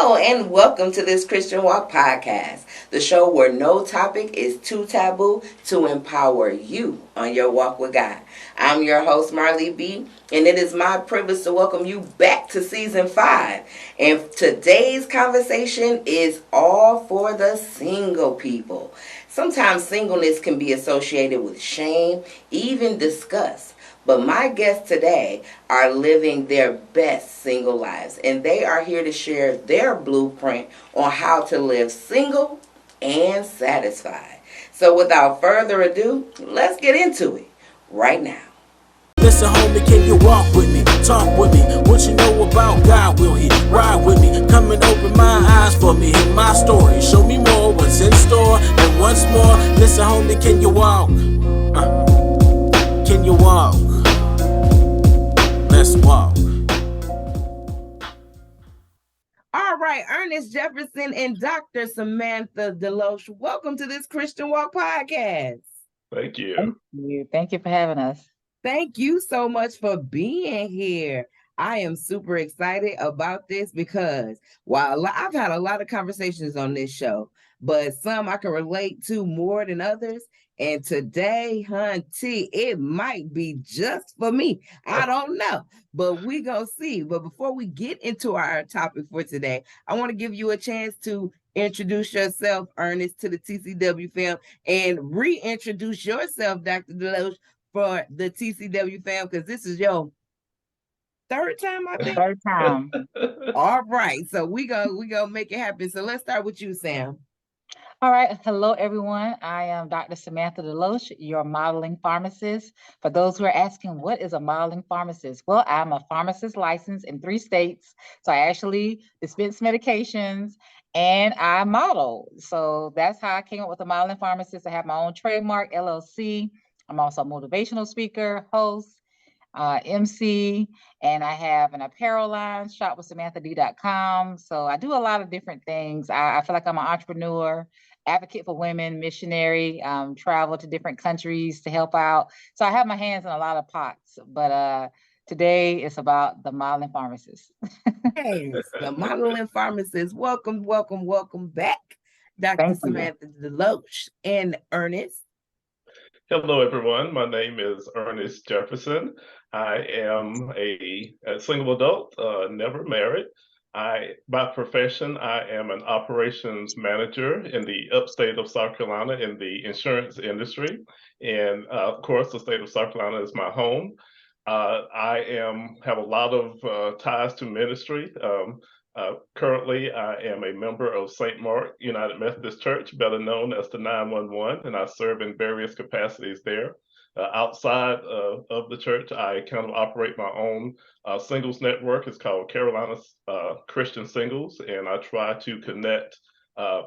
Hello, and welcome to this Christian Walk podcast, the show where no topic is too taboo to empower you on your walk with God. I'm your host, Marley B, and it is my privilege to welcome you back to season 5. And today's conversation is all for the single people. Sometimes singleness can be associated with shame, even disgust. But my guests today are living their best single lives, and they are here to share their blueprint on how to live single and satisfied. So without further ado, let's get into it right now. Listen, homie, can you walk with me? Talk with me. What you know about God? Will He ride with me? Come and open my eyes for me. Hear my story. Show me more what's in store. And once more, listen, homie, can you walk? Can you walk? Let's walk. All right, Ernest Jefferson and Dr. Samantha D, welcome to this Christian Walk podcast. Thank you. Thank you. Thank you for having us. Thank you so much for being here. I am super excited about this because while I've had a lot of conversations on this show, but some I can relate to more than others. And today, hunty, it might be just for me. I don't know, but we gonna see. But before we get into our topic for today, I want to give you a chance to introduce yourself, Ernest, to the TCW fam, and reintroduce yourself, Dr. Deloach, for the TCW fam, because this is your third time, I think. Third time. All right, so we gonna make it happen. So let's start with you, Sam. All right. Hello, everyone. I am Dr. Samantha Deloach, your modeling pharmacist. For those who are asking, what is a modeling pharmacist? Well, I'm a pharmacist licensed in 3 states. So I actually dispense medications and I model. So that's how I came up with a modeling pharmacist. I have my own trademark, LLC. I'm also a motivational speaker, host, MC, and I have an apparel line, shopwithsamanthad.com. So I do a lot of different things. I feel like I'm an entrepreneur, advocate for women, missionary, travel to different countries to help out. So I have my hands in a lot of pots, but today it's about the modeling pharmacist. Yes, the modeling pharmacist. Welcome back, Dr. Thank you. Samantha Deloach and Ernest. Hello, everyone. My name is Ernest Jefferson. I am a single adult, never married. By profession, I am an operations manager in the upstate of South Carolina in the insurance industry. And of course, the state of South Carolina is my home. Have a lot of ties to ministry. Currently, I am a member of St. Mark United Methodist Church, better known as the 911, and I serve in various capacities there. Outside of the church, I kind of operate my own singles network. It's called Carolina's Christian Singles, and I try to connect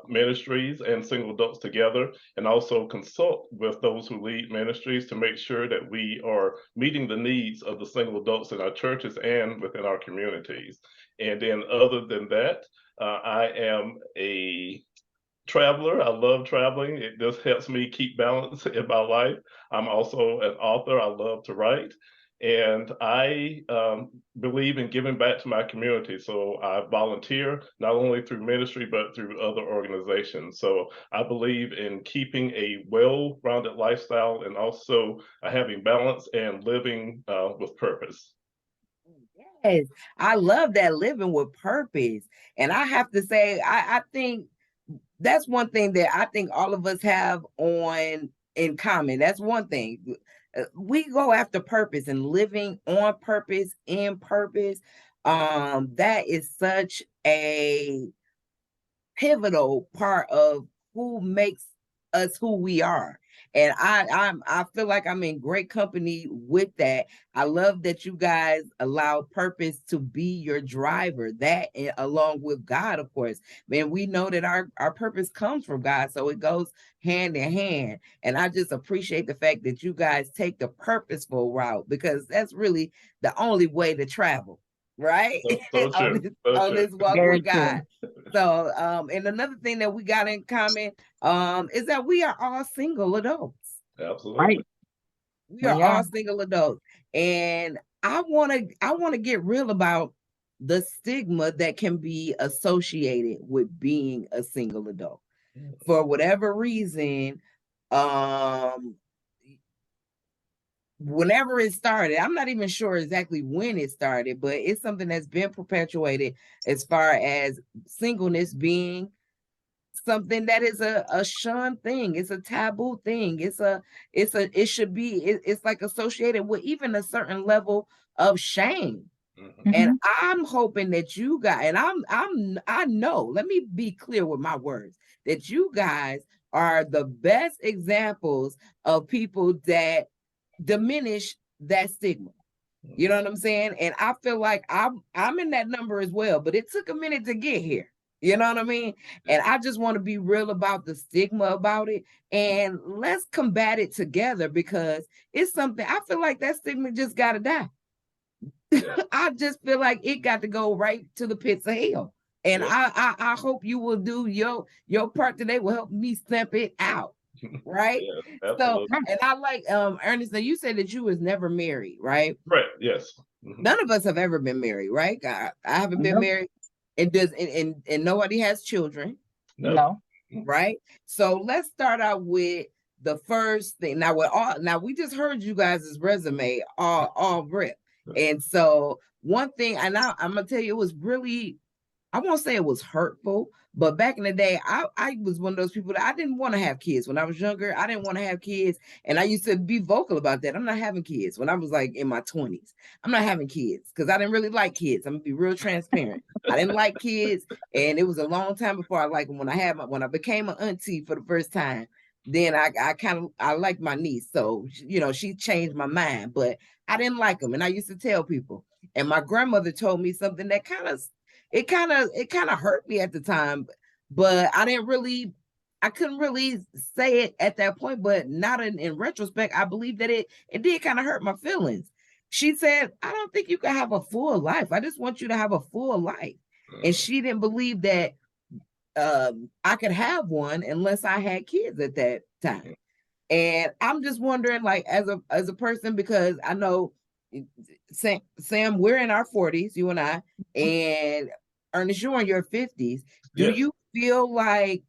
ministries and single adults together, and also consult with those who lead ministries to make sure that we are meeting the needs of the single adults in our churches and within our communities. And then other than that, I am a traveler. I love traveling. It just helps me keep balance in my life. I'm also an author. I love to write. And I believe in giving back to my community. So I volunteer not only through ministry, but through other organizations. So I believe in keeping a well-rounded lifestyle and also having balance and living with purpose. Yes, I love that, living with purpose. And I have to say, I think that's one thing that I think all of us have in common. That's one thing. We go after purpose and living on purpose, in purpose. That is such a pivotal part of who makes us who we are. And I feel like I'm in great company with that. I love that you guys allow purpose to be your driver, that along with God, of course. Man, we know that our purpose comes from God, so it goes hand in hand. And I just appreciate the fact that you guys take the purposeful route, because that's really the only way to travel, right? So true. on this walk Very with God. So and another thing that we got in common is that we are all single adults. Absolutely. Right. We are all single adults. And I want to get real about the stigma that can be associated with being a single adult. For whatever reason, um, whenever it started, I'm not even sure exactly when it started, but it's something that's been perpetuated as far as singleness being something that is a shunned thing. It's a taboo thing. It should be, it's like associated with even a certain level of shame. And I'm hoping that you guys, and I know, let me be clear with my words, that you guys are the best examples of people that diminish that stigma. You know what I'm saying? And I feel like I'm in that number as well, but it took a minute to get here. You know what I mean? And I just want to be real about the stigma about it, and let's combat it together, because it's something I feel like that stigma just got to die. I just feel like it got to go right to the pits of hell. And I hope you will do your part today, will help me stamp it out. Right. So, and I like Ernest, now you said that you was never married, right? Right. Yes. None of us have ever been married, right? I haven't been married, and nobody has children. No. Right. So let's start out with the first thing. Now we just heard you guys' resume all rip. And so one thing, and I'm gonna tell you, it was really, I won't say it was hurtful, but back in the day, I was one of those people that I didn't want to have kids. When I was younger, I didn't want to have kids. And I used to be vocal about that. I'm not having kids. When I was like in my 20s, I'm not having kids because I didn't really like kids. I'm gonna be real transparent. I didn't like kids. And it was a long time before I liked them. When I became an auntie for the first time, then I liked my niece. So, she changed my mind, but I didn't like them. And I used to tell people. And my grandmother told me something that it kind of hurt me at the time, but I couldn't really say it at that point. But not in retrospect, I believe that it did kind of hurt my feelings. She said, I don't think you can have a full life. I just want you to have a full life. And she didn't believe that I could have one unless I had kids at that time. And I'm just wondering, like, as a person, because I know Sam, we're in our 40s, you and I, and Ernest, you're in your 50s. Do you feel like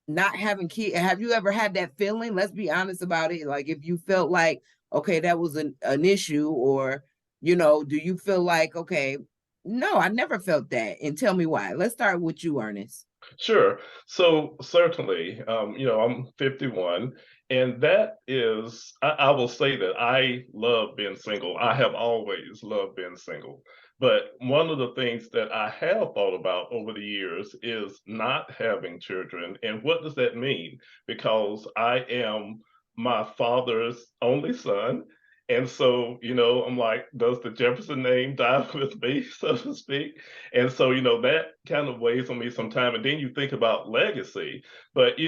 not having kids? Have you ever had that feeling? Let's be honest about it. Like, if you felt like, okay, that was an issue, or do you feel like, okay, no, I never felt that, and tell me why. Let's start with you, Ernest. Sure. So certainly, I'm 51, and that is, I will say that I love being single. I have always loved being single. But one of the things that I have thought about over the years is not having children. And what does that mean? Because I am my father's only son. And so, I'm like, does the Jefferson name die with me, so to speak? And so, that kind of weighs on me sometime. And then you think about legacy. But,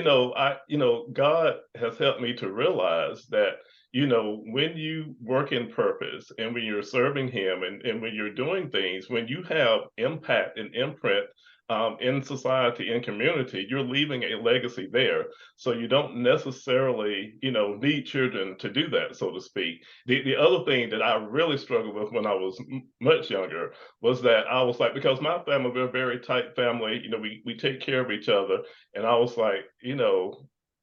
God has helped me to realize that, when you work in purpose and when you're serving Him, and when you're doing things, when you have impact and imprint in society and community, you're leaving a legacy there. So you don't necessarily, need children to do that, so to speak. The other thing that I really struggled with when I was much younger was that I was like, because my family, we're a very tight family, we take care of each other. And I was like,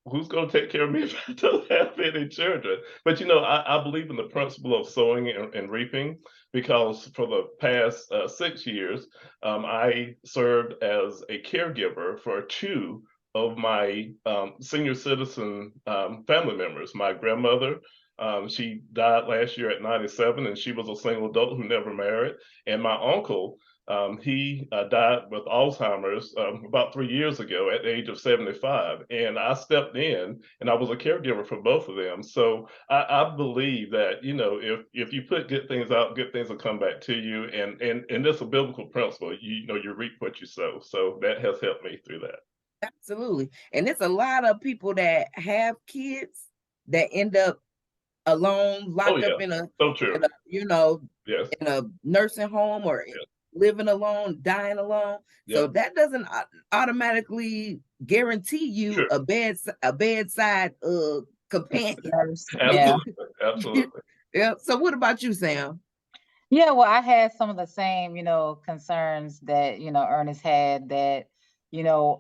who's going to take care of me if I don't have any children? But I believe in the principle of sowing and reaping, because for the past 6 years, I served as a caregiver for two of my senior citizen family members. My grandmother, she died last year at 97, and she was a single adult who never married. And my uncle, he died with Alzheimer's about 3 years ago at the age of 75. And I stepped in and I was a caregiver for both of them. So I believe that, if you put good things out, good things will come back to you. And that's a biblical principle. You reap what you sow. So that has helped me through that. Absolutely. And it's a lot of people that have kids that end up alone, Oh, locked yeah. up in a, So true. Yes. in a nursing home, or Yes. living alone, dying alone. So Yep. that doesn't automatically guarantee you Sure. a bedside companion. Yeah. Absolutely. Absolutely. Yeah. So what about you, Sam? Yeah, well, I had some of the same, concerns that, Ernest had, that,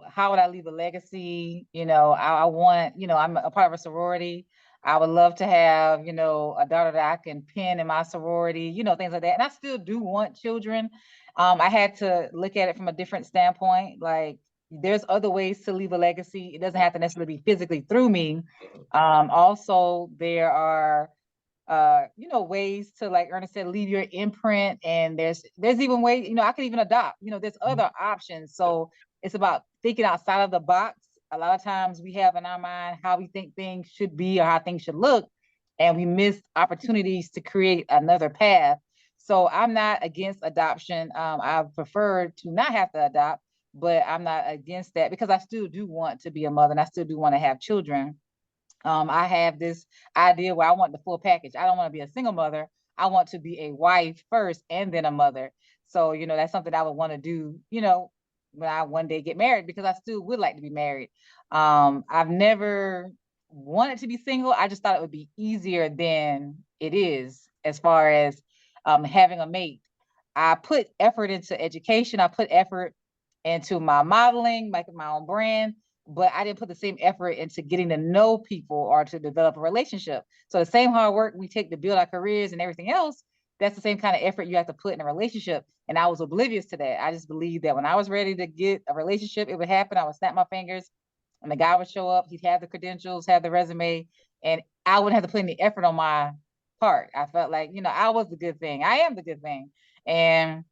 how would I leave a legacy? I want, I'm a part of a sorority. I would love to have, a daughter that I can pin in my sorority, things like that. And I still do want children. I had to look at it from a different standpoint. Like, there's other ways to leave a legacy. It doesn't have to necessarily be physically through me. Also, there are ways to, like Ernest said, leave your imprint. And there's even ways, I could even adopt, there's other options. So it's about thinking outside of the box. A lot of times we have in our mind how we think things should be or how things should look, and we miss opportunities to create another path. So I'm not against adoption. I prefer to not have to adopt, but I'm not against that because I still do want to be a mother and I still do want to have children. I have this idea where I want the full package. I don't want to be a single mother. I want to be a wife first and then a mother. So, that's something I would want to do, when I one day get married, because I still would like to be married. I've never wanted to be single. I just thought it would be easier than it is as far as having a mate. I put effort into education. I put effort into my modeling, making my own brand, but I didn't put the same effort into getting to know people or to develop a relationship. So the same hard work we take to build our careers and everything else, that's the same kind of effort you have to put in a relationship. And I was oblivious to that. I just believed that when I was ready to get a relationship, it would happen. I would snap my fingers and the guy would show up. He'd have the credentials, have the resume, and I wouldn't have to put any effort on my part. I felt like, I was the good thing. I am the good thing. And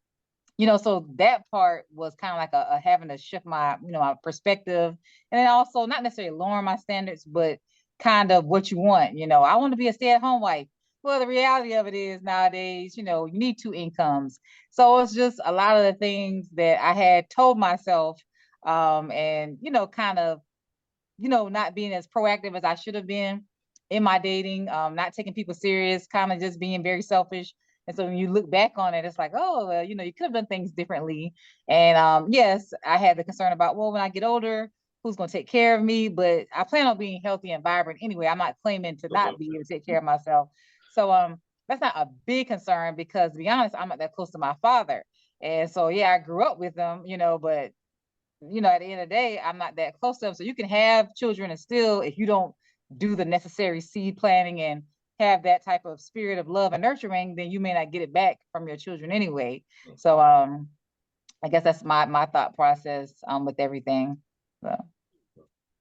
so that part was kind of like a having to shift my, my perspective, and then also not necessarily lowering my standards, but kind of what you want. I want to be a stay-at-home wife. Well, the reality of it is nowadays, you need two incomes. So it's just a lot of the things that I had told myself, and kind of not being as proactive as I should have been in my dating, not taking people serious, kind of just being very selfish. And so when you look back on it, it's like, oh, well, you could have done things differently. And yes, I had the concern about, well, when I get older, who's going to take care of me? But I plan on being healthy and vibrant anyway. I'm not claiming to not be able to take care of myself. So that's not a big concern because, to be honest, I'm not that close to my father. And so, yeah, I grew up with him, but at the end of the day, I'm not that close to them. So you can have children and still, if you don't do the necessary seed planting and have that type of spirit of love and nurturing, then you may not get it back from your children anyway. So I guess that's my thought process with everything. So.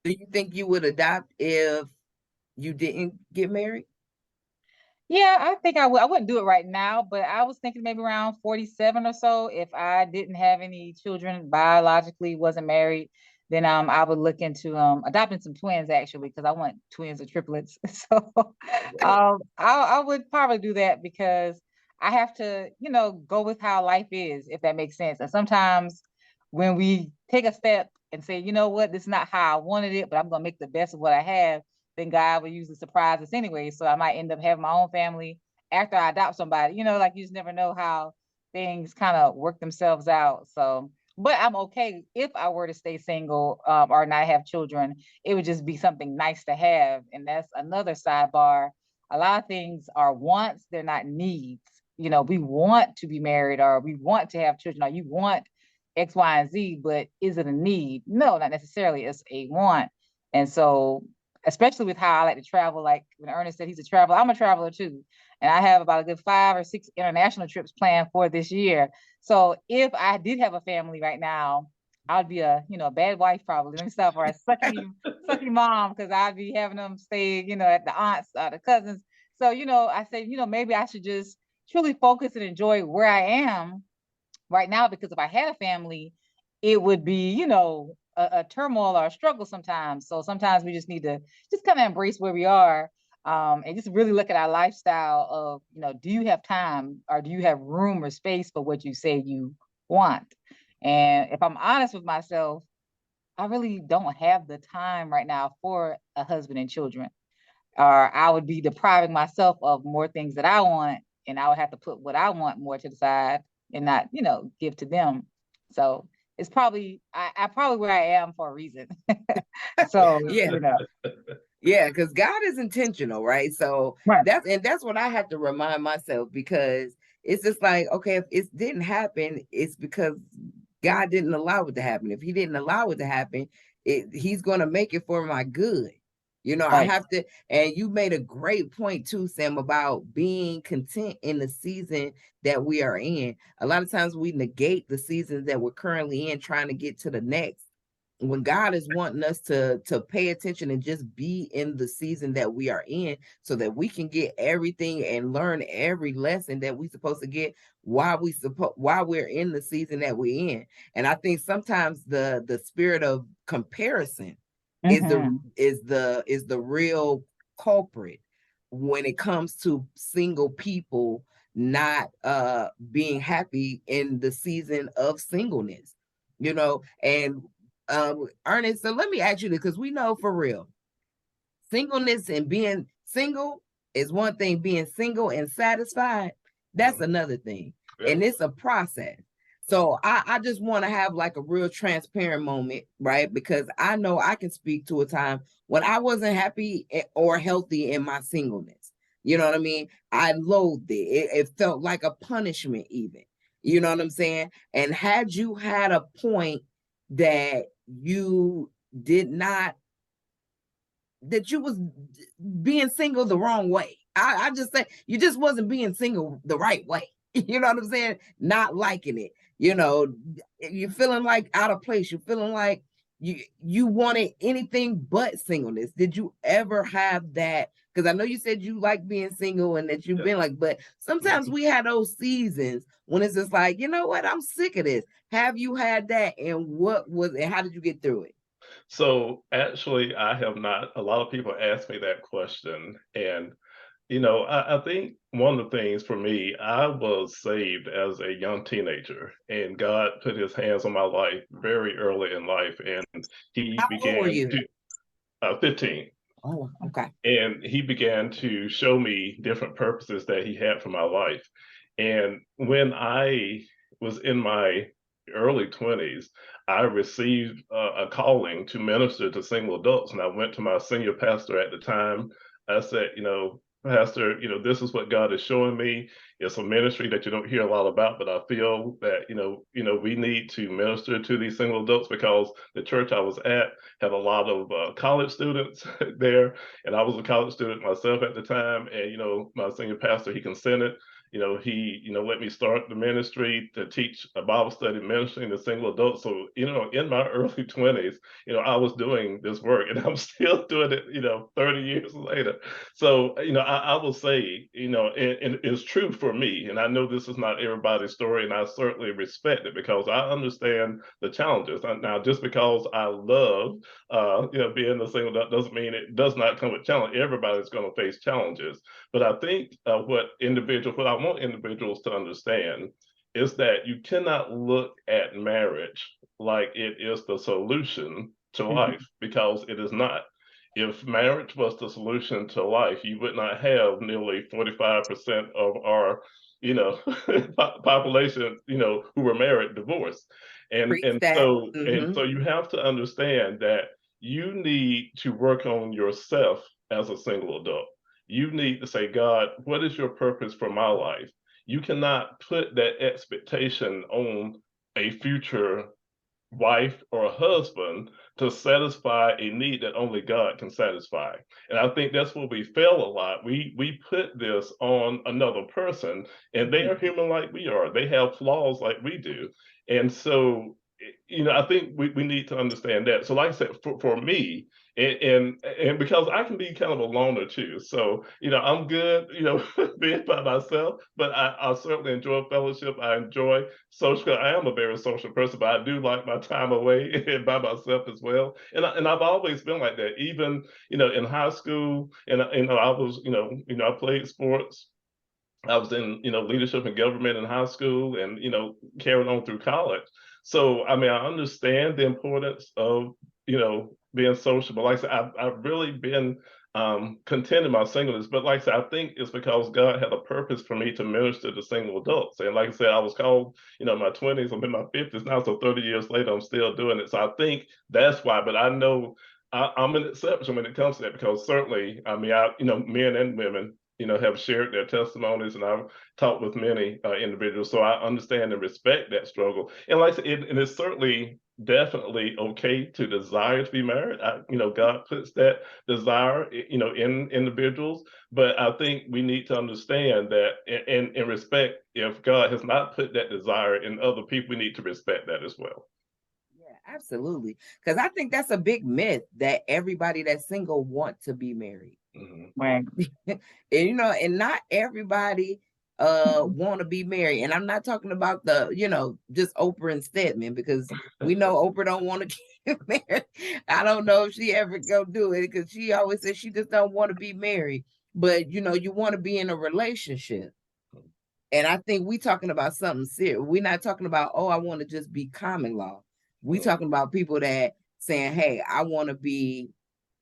Do you think you would adopt if you didn't get married? Yeah, I think I would. I wouldn't do it right now, but I was thinking maybe around 47 or so. If I didn't have any children biologically, wasn't married, then I would look into adopting some twins actually, because I want twins or triplets. So I would probably do that because I have to, go with how life is, if that makes sense. And sometimes when we take a step and say, you know what, this is not how I wanted it, but I'm gonna make the best of what I have, then God will usually surprise us anyway. So I might end up having my own family after I adopt somebody. Like you just never know how things kind of work themselves out. So, but I'm okay if I were to stay single or not have children. It would just be something nice to have, and that's another sidebar. A lot of things are wants; they're not needs. We want to be married, or we want to have children, or you want X, Y, and Z, but is it a need? No, not necessarily. It's a want. And so, especially with how I like to travel, like when Ernest said he's a traveler, I'm a traveler too. And I have about a good 5 or 6 international trips planned for this year. So if I did have a family right now, I'd be a bad wife probably. Let me stop, or a sucky mom, because I'd be having them stay, at the aunts, the cousins. So, I say, maybe I should just truly focus and enjoy where I am right now, because if I had a family, it would be, a turmoil or a struggle sometimes. So sometimes we just need to just kind of embrace where we are, and just really look at our lifestyle of, do you have time or do you have room or space for what you say you want? And if I'm honest with myself, I really don't have the time right now for a husband and children, or I would be depriving myself of more things that I want, and I would have to put what I want more to the side and not, give to them. So it's probably I probably where I am for a reason. So, Yeah. Yeah, because God is intentional, right? So right. that's what I have to remind myself, because it's just like, okay, if it didn't happen, it's because God didn't allow it to happen. If he didn't allow it to happen, he's going to make it for my good. I Right. have to, and you made a great point too, Sam, about being content in the season that we are in. A lot of times we negate the seasons that we're currently in, trying to get to the next, when God is wanting us to pay attention and just be in the season that we are in, so that we can get everything and learn every lesson that we're supposed to get while we're in the season that we're in. And I think sometimes the spirit of comparison is the Mm-hmm. is the real culprit when it comes to single people not being happy in the season of singleness. And Ernest, so let me ask you this, because we know for real, singleness and being single is one thing, being single and satisfied, that's another thing. Yeah. And it's a process. So I just want to have like a real transparent moment, right? Because I know I can speak to a time when I wasn't happy or healthy in my singleness. You know what I mean? I loathed it felt like a punishment, even. You know what I'm saying? And had you had a point that you did not, that you was being single the wrong way. I just say you just wasn't being single the right way. You know what I'm saying? Not liking it. You're feeling like out of place. You're feeling like you wanted anything but singleness. Did you ever have that? Because I know you said you like being single and that you've been like, but sometimes we had those seasons when it's just like, you know what, I'm sick of this. Have you had that? And what was it? How did you get through it? So actually, I have not. A lot of people ask me that question, and I think one of the things for me, I was saved as a young teenager, and God put His hands on my life very early in life, and He How old were began you? to 15, Oh, okay. and He began to show me different purposes that He had for my life. And when I was in my early 20s, I received a calling to minister to single adults. And I went to my senior pastor at the time. I said, Pastor, this is what God is showing me. It's a ministry that you don't hear a lot about, but I feel that, we need to minister to these single adults, because the church I was at had a lot of college students there. And I was a college student myself at the time. And, my senior pastor, he consented. He, let me start the ministry to teach a Bible study ministry to single adults. So, in my early 20s, I was doing this work, and I'm still doing it, 30 years later. So, I will say, and it's true for me. And I know this is not everybody's story, and I certainly respect it, because I understand the challenges. Now, just because I love, being a single adult doesn't mean it does not come with challenge. Everybody's going to face challenges. But I think what I want individuals to understand is that you cannot look at marriage like it is the solution to Mm-hmm. life, because it is not. If marriage was the solution to life, you would not have nearly 45% of our, you know, population, who were married divorced. And Preach and that. so and Mm-hmm. so you have to understand that you need to work on yourself as a single adult. You need to say, God, what is your purpose for my life? You cannot put that expectation on a future wife or a husband to satisfy a need that only God can satisfy. And I think that's where we fail a lot. We put this on another person, and they are human like we are. They have flaws like we do. And so, I think we need to understand that. So like I said, for me, and because I can be kind of a loner too. So, I'm good, being by myself, but I certainly enjoy fellowship. I enjoy social. I am a very social person, but I do like my time away and by myself as well. And I've always been like that. Even, in high school, and I was, I played sports. I was in, leadership and government in high school, and, carried on through college. So, I mean, I understand the importance of, being social. But like I said, I've really been content in my singleness. But like I said, I think it's because God had a purpose for me to minister to single adults. And like I said, I was called, in my 20s, I'm in my 50s now. So 30 years later, I'm still doing it. So I think that's why. But I know I'm an exception when it comes to that, because certainly, I mean, men and women, have shared their testimonies, and I've talked with many individuals, so I understand and respect that struggle. And like I said, and it's certainly definitely okay to desire to be married. God puts that desire, in individuals, but I think we need to understand that and respect, if God has not put that desire in other people, we need to respect that as well. Yeah, absolutely. Because I think that's a big myth that everybody that's single want to be married. Mhm. Right. And and not everybody want to be married. And I'm not talking about the, just Oprah and Stedman, because we know Oprah don't want to get married. I don't know if she ever go do it, because she always says she just don't want to be married. But you want to be in a relationship. And I think we talking about something serious. We're not talking about, oh, I want to just be common law. We talking about people that saying, hey, I want to be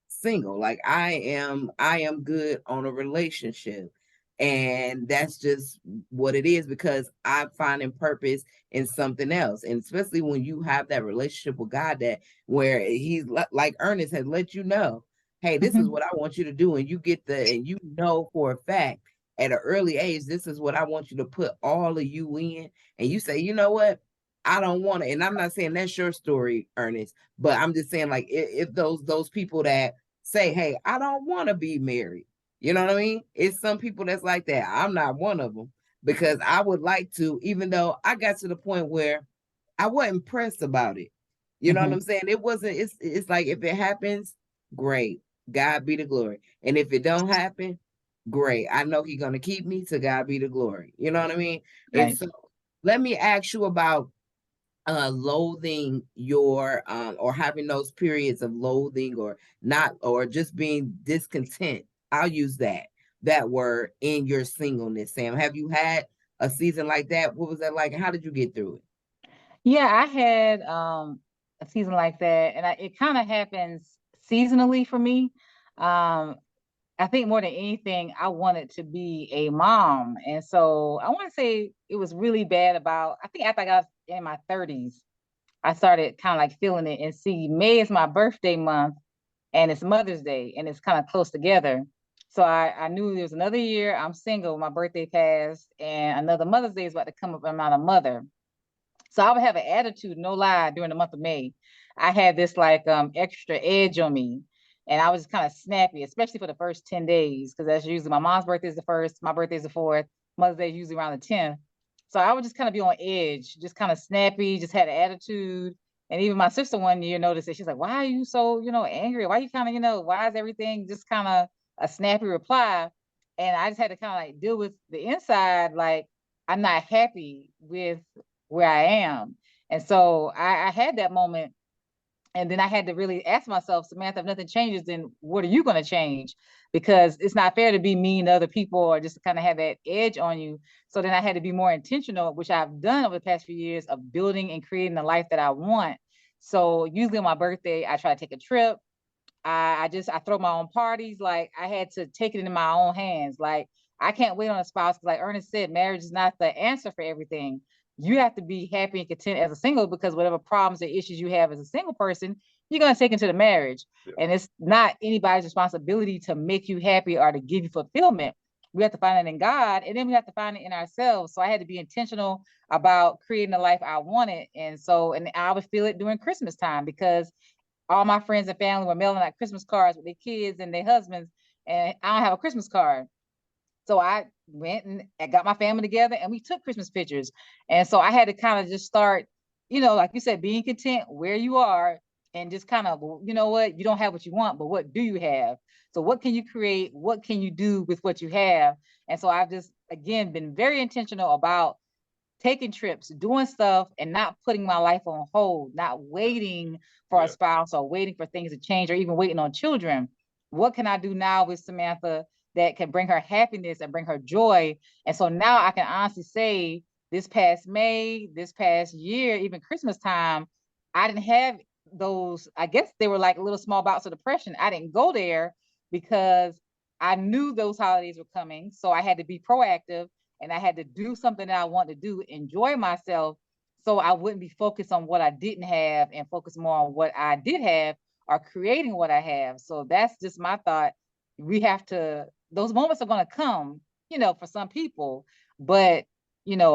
single. Like I am good on a relationship. And that's just what it is, because I'm finding purpose in something else. And especially when you have that relationship with God, that where he's like Ernest has let you know, hey, this is Mhm. what I want you to do. And you know for a fact at an early age, this is what I want you to put all of you in. And you say, you know what? I don't want to. And I'm not saying that's your story, Ernest, but I'm just saying, like, if those people that say, hey, I don't want to be married. You know what I mean? It's some people that's like that. I'm not one of them, because I would like to, even though I got to the point where I wasn't pressed about it. You know what Mhm. I'm saying? It wasn't, it's like, if it happens, great. God be the glory. And if it don't happen, great. I know he's gonna keep me, to God be the glory. You know what I mean? And Right. so let me ask you about loathing your or having those periods of loathing, or not, or just being discontent. I'll use that word in your singleness. Sam, have you had a season like that? What was that like? How did you get through it? Yeah, I had a season like that, and it kind of happens seasonally for me. Um, I think more than anything, I wanted to be a mom, and so I want to say it was really bad. I think after I got in my 30s, I started kind of like feeling it. And see, May is my birthday month, and it's Mother's Day, and it's kind of close together. So I knew there was another year I'm single. My birthday passed, and another Mother's Day is about to come up. I'm not a mother. So I would have an attitude, no lie, during the month of May. I had this like extra edge on me. And I was kind of snappy, especially for the first 10 days, because that's usually my mom's birthday is the first, my birthday is the fourth, Mother's Day is usually around the 10th. So I would just kind of be on edge, just kind of snappy, just had an attitude. And even my sister one year noticed it. She's like, why are you so, angry? Why you kind of, why is everything just kind of a snappy reply? And I just had to kind of like deal with the inside, like I'm not happy with where I am. And so I had that moment. And then I had to really ask myself, Samantha, if nothing changes, then what are you going to change? Because it's not fair to be mean to other people or just to kind of have that edge on you. So then I had to be more intentional, which I've done over the past few years, of building and creating the life that I want. So usually on my birthday, I try to take a trip. I throw my own parties. Like I had to take it into my own hands. Like I can't wait on a spouse, because like Ernest said, marriage is not the answer for everything. You have to be happy and content as a single, because whatever problems or issues you have as a single person, you're gonna take into the marriage. Yeah. And it's not anybody's responsibility to make you happy or to give you fulfillment. We have to find it in God, and then we have to find it in ourselves. So I had to be intentional about creating the life I wanted. And I would feel it during Christmas time, because all my friends and family were mailing out Christmas cards with their kids and their husbands, and I don't have a Christmas card. So I went and I got my family together and we took Christmas pictures. And so I had to kind of just start, like you said, being content where you are, and just kind of, you know what, you don't have what you want, but what do you have? So what can you create? What can you do with what you have? And so I've just, again, been very intentional about taking trips, doing stuff, and not putting my life on hold, not waiting for a Yeah. spouse or waiting for things to change or even waiting on children. What can I do now with Samantha that can bring her happiness and bring her joy? And so now I can honestly say, this past May, this past year, even Christmas time, I didn't have those, I guess they were like little small bouts of depression. I didn't go there because I knew those holidays were coming. So I had to be proactive, and I had to do something that I want to do, enjoy myself, so I wouldn't be focused on what I didn't have and focus more on what I did have, or creating what I have. So that's just my thought. We have to those moments are going to come, for some people, but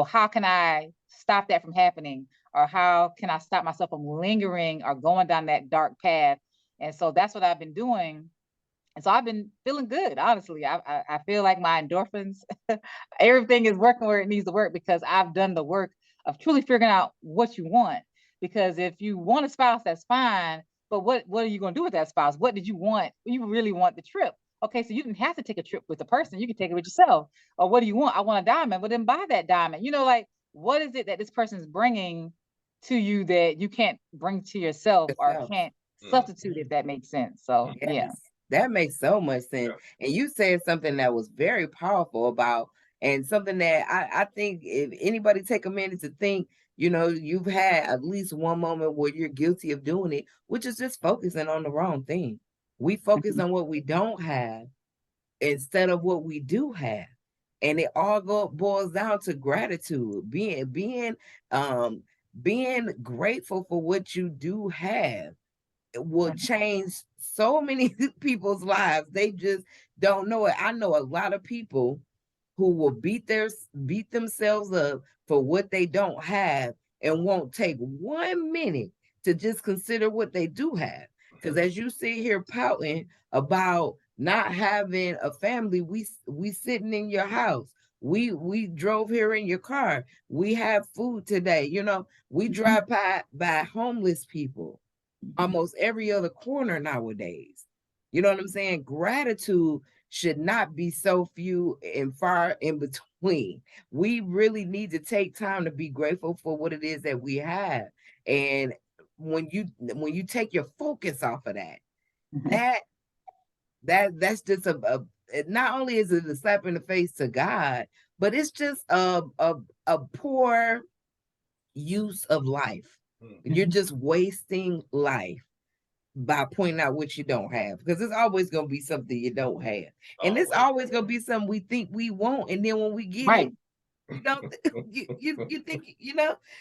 how can I stop that from happening, or how can I stop myself from lingering or going down that dark path? And so that's what I've been doing. And so I've been feeling good, honestly. I feel like my endorphins, everything is working where it needs to work, because I've done the work of truly figuring out what you want. Because if you want a spouse, that's fine. But what are you going to do with that spouse? What did you want? You really want the trip. Okay, so you didn't have to take a trip with the person. You can take it with yourself. Or what do you want? I want a diamond. Well, then buy that diamond. Like, what is it that this person's bringing to you that you can't bring to yourself, or Yourself. can't substitute, if that makes sense? So, yeah. Yes, that makes so much sense. And you said something that was very powerful about, and something that I think if anybody take a minute to think, you've had at least one moment where you're guilty of doing it, which is just focusing on the wrong thing. We focus on what we don't have instead of what we do have. And it all boils down to gratitude, um being grateful for what you do have will change so many people's lives. They just don't know it. I know a lot of people who will beat themselves up for what they don't have and won't take 1 minute to just consider what they do have. Because as you sit here pouting about not having a family, we sitting in your house. We drove here in your car. We have food today. We drive by homeless people almost every other corner nowadays. You know what I'm saying? Gratitude should not be so few and far in between. We really need to take time to be grateful for what it is that we have. And when you take your focus off of that, that that's just not only is it a slap in the face to God, but it's just a poor use of life. You're just wasting life by pointing out what you don't have, because it's always going to be something you don't have, and it's always going to be something we think we want, and then when we get Right. it, you think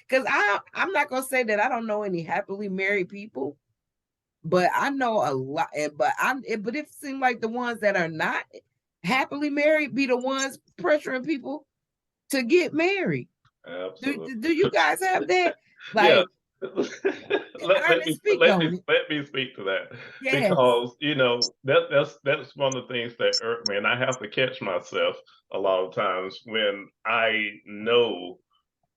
because I'm not going to say that I don't know any happily married people, but I know a lot. But it seems like the ones that are not happily married be the ones pressuring people to get married. Absolutely. Do you guys have that? Yeah. Like, Ernest, speak on it. Let me speak to that, Yes. because that's one of the things that irk me, and I have to catch myself a lot of times when I know,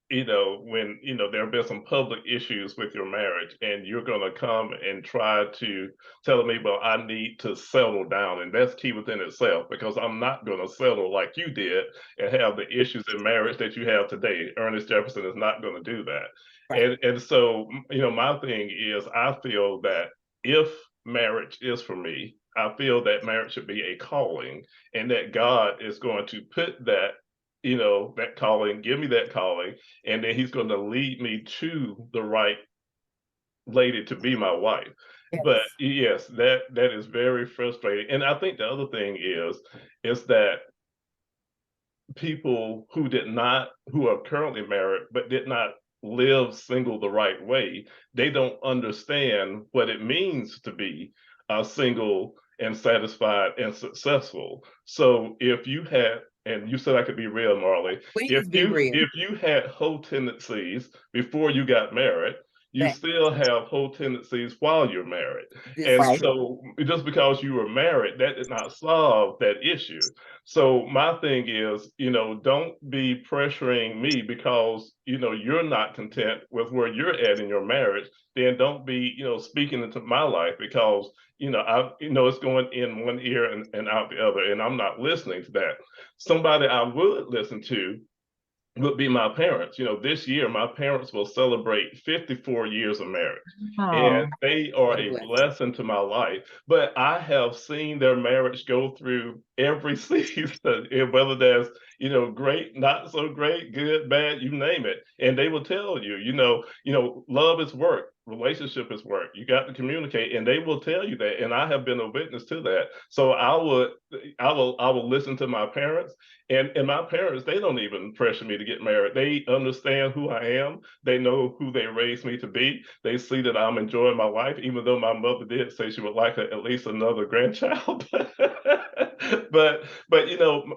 when there have been some public issues with your marriage, and you're going to come and try to tell me, well, I need to settle down, and that's key within itself, because I'm not going to settle like you did and have the issues in marriage that you have today. Ernest Jefferson is not going to do that. Right. And so, my thing is, I feel that if marriage is for me, I feel that marriage should be a calling, and that God is going to put that calling, give me that calling, and then he's going to lead me to the right lady to be my wife. But Yes. yes, that is very frustrating. And I think the other thing is that people who are currently married but did not live single the right way, they don't understand what it means to be single and satisfied and successful. So if you had, and you said I could be real, Marley, Please be real. if you had whole tendencies before you got married, you That still have whole tendencies while you're married. this And is Right. true. so just because you were married, that did not solve that issue. So my thing is, don't be pressuring me because, you're not content with where you're at in your marriage. Then don't be, speaking into my life, because, it's going in one ear and out the other, and I'm not listening to that. Somebody I would listen to would be my parents. This year my parents will celebrate 54 years of marriage, and Oh. they are What a a blessing. blessing to my life. But I have seen their marriage go through every season, and whether that's great, not so great, good, bad, you name it, and they will tell you, love is work, relationship is work. You got to communicate, and they will tell you that. And I have been a witness to that. So I will listen to my parents, and my parents, they don't even pressure me to get married. They understand who I am. They know who they raised me to be. They see that I'm enjoying my life, even though my mother did say she would like at least another grandchild. but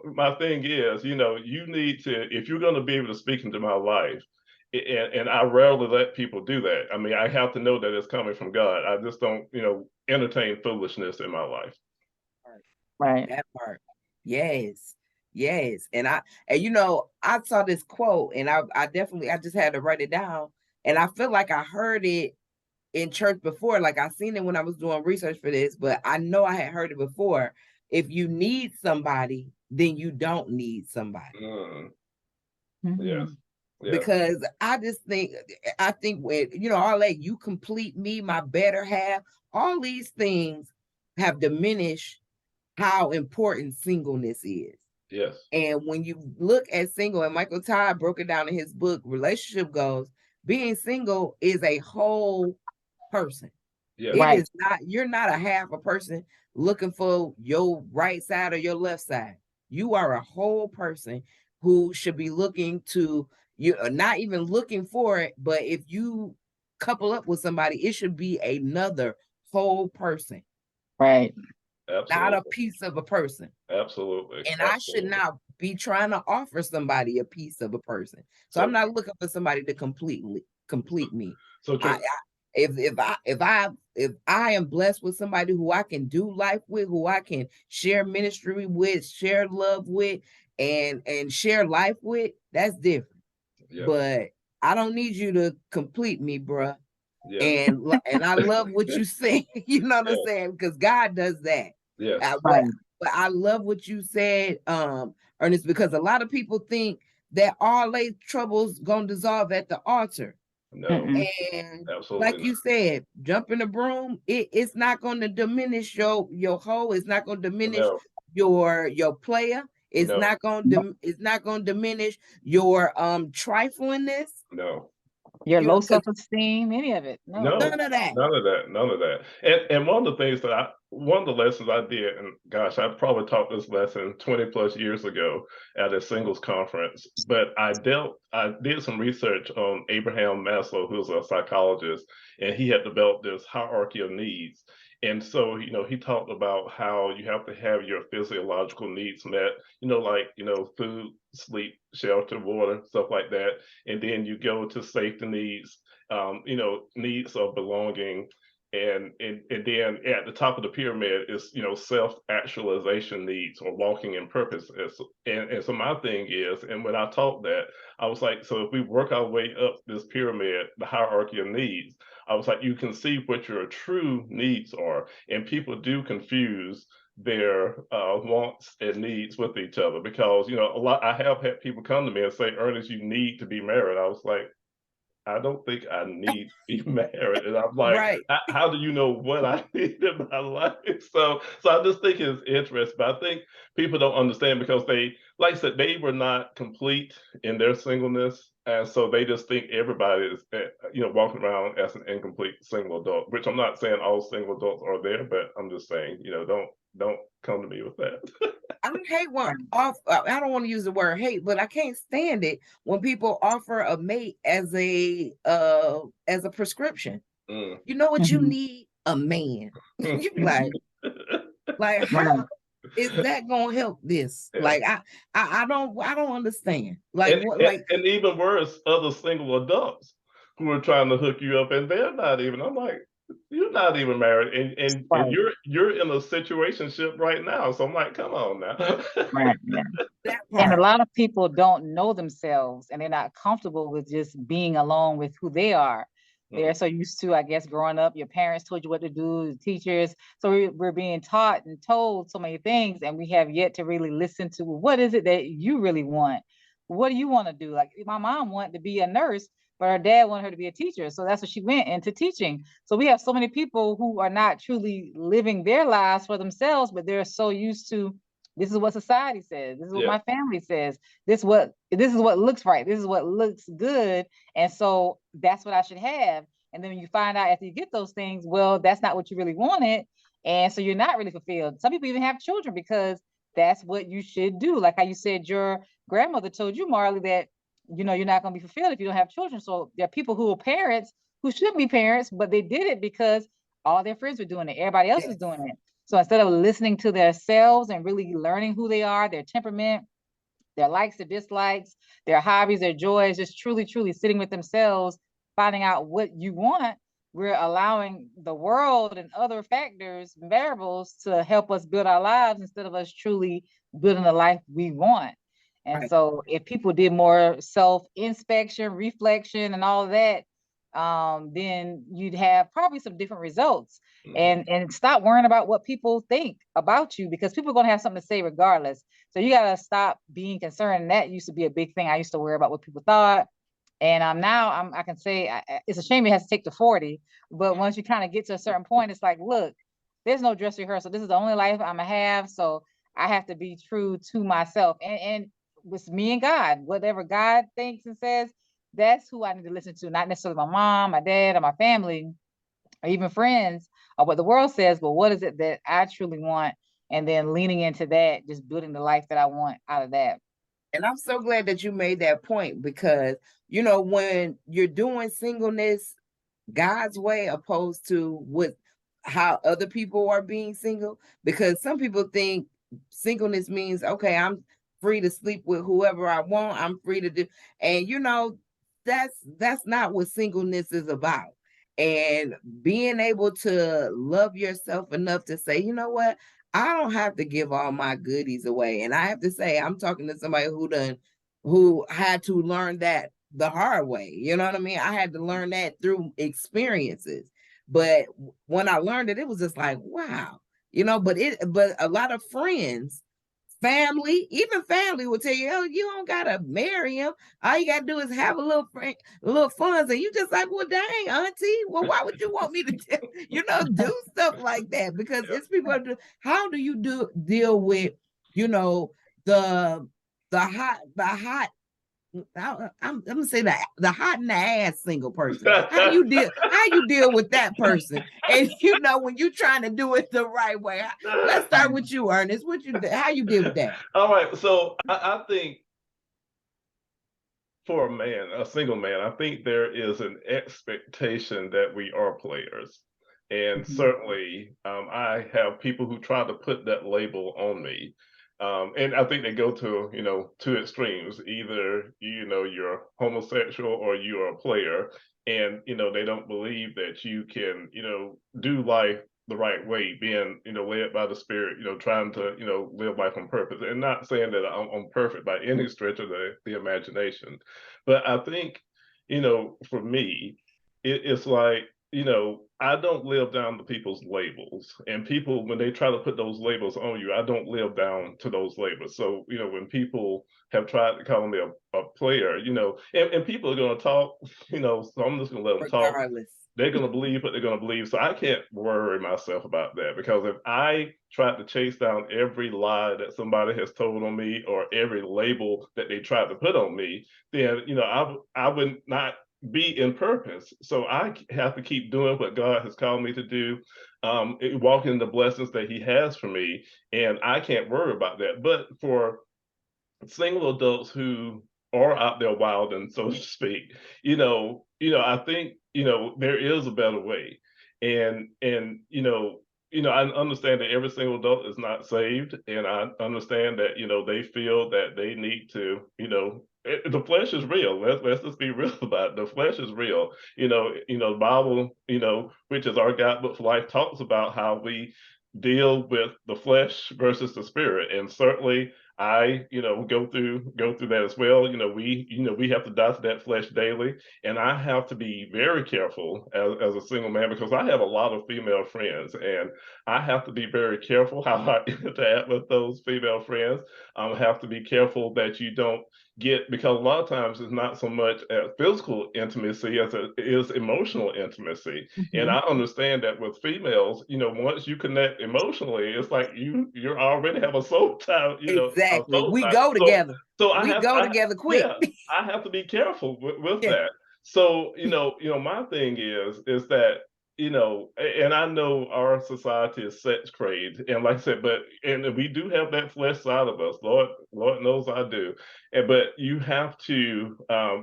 my thing is, you need to, if you're going to be able to speak into my life, and I rarely let people do that. I mean, I have to know that it's coming from God. I just don't, entertain foolishness in my life. Right. That part. Yes. Yes. And I saw this quote, and I definitely, I just had to write it down. And I feel like I heard it in church before. Like I seen it when I was doing research for this, but I know I had heard it before. If you need somebody, then you don't need somebody. Mm, yes. Mhm. Yes. Because I think when, all that, you complete me, my better half, all these things have diminished how important singleness is. Yes. And when you look at single, and Michael Todd broke it down in his book, Relationship Goals, being single is a whole person. Yes. It Right. is not, you're not a half a person looking for your right side or your left side. You are a whole person who should be looking to, you not even looking for it, but if you couple up with somebody, it should be another whole person, Right. not a Absolutely. piece of a person. Absolutely. And I should Absolutely. not be trying to offer somebody a piece of a person. So I'm So, not looking for somebody to complete me. so I, true. if I am blessed with somebody who I can do life with, who I can share ministry with, share love with, and share life with, that's different. Yes. But I don't need you to complete me, bruh. Yes. And I love what you say. You know what I'm Yes. saying? Because God does that. Yes. Uh, but Right. but I love what you said, Ernest, because a lot of people think that all their troubles gonna dissolve at the altar. No. Mm-mm. And Absolutely like not. you said, jump in the broom, it's not gonna diminish your whole, it's not gonna diminish No. your player, No. it's not gonna diminish your triflingness, Your low because self-esteem, any of it. No. No, none of that. none of that, none of that. And one of the things that one of the lessons I did, and gosh, I probably taught this lesson 20 plus years ago at a singles conference, but I did some research on Abraham Maslow, who's a psychologist, and he had developed this hierarchy of needs. And so, he talked about how you have to have your physiological needs met, food, sleep, shelter, water, stuff like that. And then you go to safety needs, needs of belonging, and then at the top of the pyramid is self-actualization needs or walking in purpose. And so my thing is, and when I taught that, I was like, so if we work our way up this pyramid, the hierarchy of needs, I was like, you can see what your true needs are, and people do confuse their wants and needs with each other, because a lot, I have had people come to me and say, Ernest, you need to be married. I was like, I don't think I need to be married. And I'm like, Right. how do you know what I need in my life? So I just think it's interesting. But I think people don't understand, because they, like I said, they were not complete in their singleness. And so they just think everybody is, walking around as an incomplete single adult, which I'm not saying all single adults are there, but I'm just saying, don't come to me with that. I hate one Right. off. I don't want to use the word hate, but I can't stand it when people offer a mate as a prescription. Mm. You know what you Mhm. need? A man. You like Right. how is that gonna help this? Yeah. Like I don't understand. Like And, what? and Like and even worse, other single adults who are trying to hook you up, and they're not even. I'm like, you're not even married, and Right. you're in a situationship right now. So I'm like, come on now. Right. Yeah. that And a part? lot of people don't know themselves and they're not comfortable with just being alone with who they are. Mm, They're so used to, I guess, growing up, your parents told you what to do, the teachers. So we're being taught and told so many things, and we have yet to really listen to what is it that you really want? What do you want to do? Like my mom wanted to be a nurse, but her dad wanted her to be a teacher. So that's what she went into teaching. So we have so many people who are not truly living their lives for themselves, but they're so used to this is what society says. This is what yeah, my family says. This is what looks right. This is what looks good. And so that's what I should have. And then when you find out after you get those things, well, that's not what you really wanted. And so you're not really fulfilled. Some people even have children because that's what you should do. Like how you said your grandmother told you, Marley, that you're not going to be fulfilled if you don't have children. So there are people who are parents who shouldn't be parents, but they did it because all their friends were doing it. Everybody else was Yes. doing it. So instead of listening to themselves and really learning who they are, their temperament, their likes, their dislikes, their hobbies, their joys, just truly, truly sitting with themselves, finding out what you want, we're allowing the world and other factors, variables to help us build our lives instead of us truly building the life we want. And Right. so if people did more self-inspection, reflection, and all of that, then you'd have probably some different results. Mhm. And stop worrying about what people think about you, because people are going to have something to say regardless. So you got to stop being concerned. And that used to be a big thing. I used to worry about what people thought. And now I can say it's a shame it has to take to 40. But once you kind of get to a certain point, it's like, look, there's no dress rehearsal. This is the only life I'm going to have. So I have to be true to myself. And with me and God, whatever God thinks and says, that's who I need to listen to, not necessarily my mom, my dad, or my family, or even friends, or what the world says, but what is it that I truly want? And then leaning into that, just building the life that I want out of that. And I'm so glad that you made that point because, when you're doing singleness God's way opposed to what how other people are being single, because some people think singleness means okay, I'm free to sleep with whoever I want, I'm free to do, and that's not what singleness is about. And being able to love yourself enough to say, you know what, I don't have to give all my goodies away. And I have to say, I'm talking to somebody who had to learn that the hard way. You know what I mean? I had to learn that through experiences. But when I learned it, it was just like, wow, but a lot of friends, family, even family will tell you, oh, you don't gotta marry him. All you gotta do is have a little fun. And you just like, well, dang, auntie, well, why would you want me to do stuff like that? Because Yeah. it's people do, how do you deal with, you know, the the hot I'm gonna say that the hot in the ass single person. How you deal with that person? And when you're trying to do it the right way. Let's start with you, Ernest. How you deal with that? All right. So I think for a man, a single man, I think there is an expectation that we are players. And Mhm. certainly, I have people who try to put that label on me. And I think they go to, two extremes. Either, you're homosexual or you're a player. And, they don't believe that you can, do life the right way, being, led by the spirit, trying to, live life on purpose. And not saying that I'm perfect by any stretch of the imagination. But I think, for me, it's like, I don't live down to people's labels. And people, when they try to put those labels on you, I don't live down to those labels. So, when people have tried to call me a player, and people are going to talk, so I'm just going to let them talk. Regardless. They're going to believe what they're going to believe. So I can't worry myself about that, because if I tried to chase down every lie that somebody has told on me or every label that they tried to put on me, then, I would not be in purpose. So I have to keep doing what God has called me to do, walking in the blessings that He has for me. And I can't worry about that. But for single adults who are out there wild and so to speak, I think, there is a better way. And I understand that every single adult is not saved, and I understand that, they feel that they need to, the flesh is real. Let's just be real about it. The flesh is real. The Bible, which is our guidebook for life, talks about how we deal with the flesh versus the spirit. And certainly I, go through that as well. We have to die to that flesh daily, and I have to be very careful as a single man, because I have a lot of female friends, and I have to be very careful how I interact with those female friends. I have to be careful that you don't get, because a lot of times it's not so much physical intimacy as it is emotional intimacy. And Mhm. I understand that with females, once you connect emotionally, it's like you already have a soul tie, a Exactly. soul We tie. go So together. so We go together quick. yeah, I have to be careful with Yeah. that. So, my thing is that, and I know our society is sex crazed, and like I said, and we do have that flesh side of us. Lord knows I do. But you have to,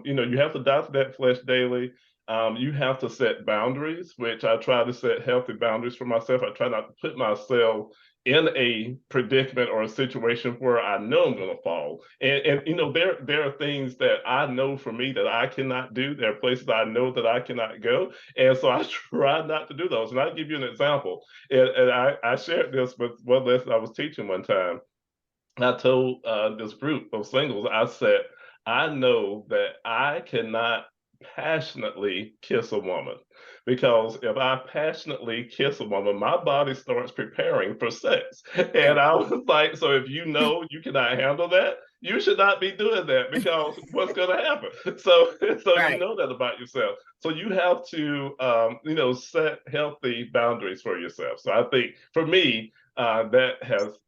you have to die to that flesh daily. You have to set boundaries, which I try to set healthy boundaries for myself. I try not to put myself in a predicament or a situation where I know I'm going to fall. And you know, there are things that I know for me that I cannot do. There are places I know that I cannot go. And so I try not to do those. And I'll give you an example. And I shared this with one lesson I was teaching one time. I told this group of singles, I said, I know that I cannot passionately kiss a woman, because if I passionately kiss a woman, my body starts preparing for sex. And I was like, so if you know you cannot handle that, you should not be doing that, because what's going to happen? So, you know that about yourself. So you have to, you know, set healthy boundaries for yourself. So I think for me, that has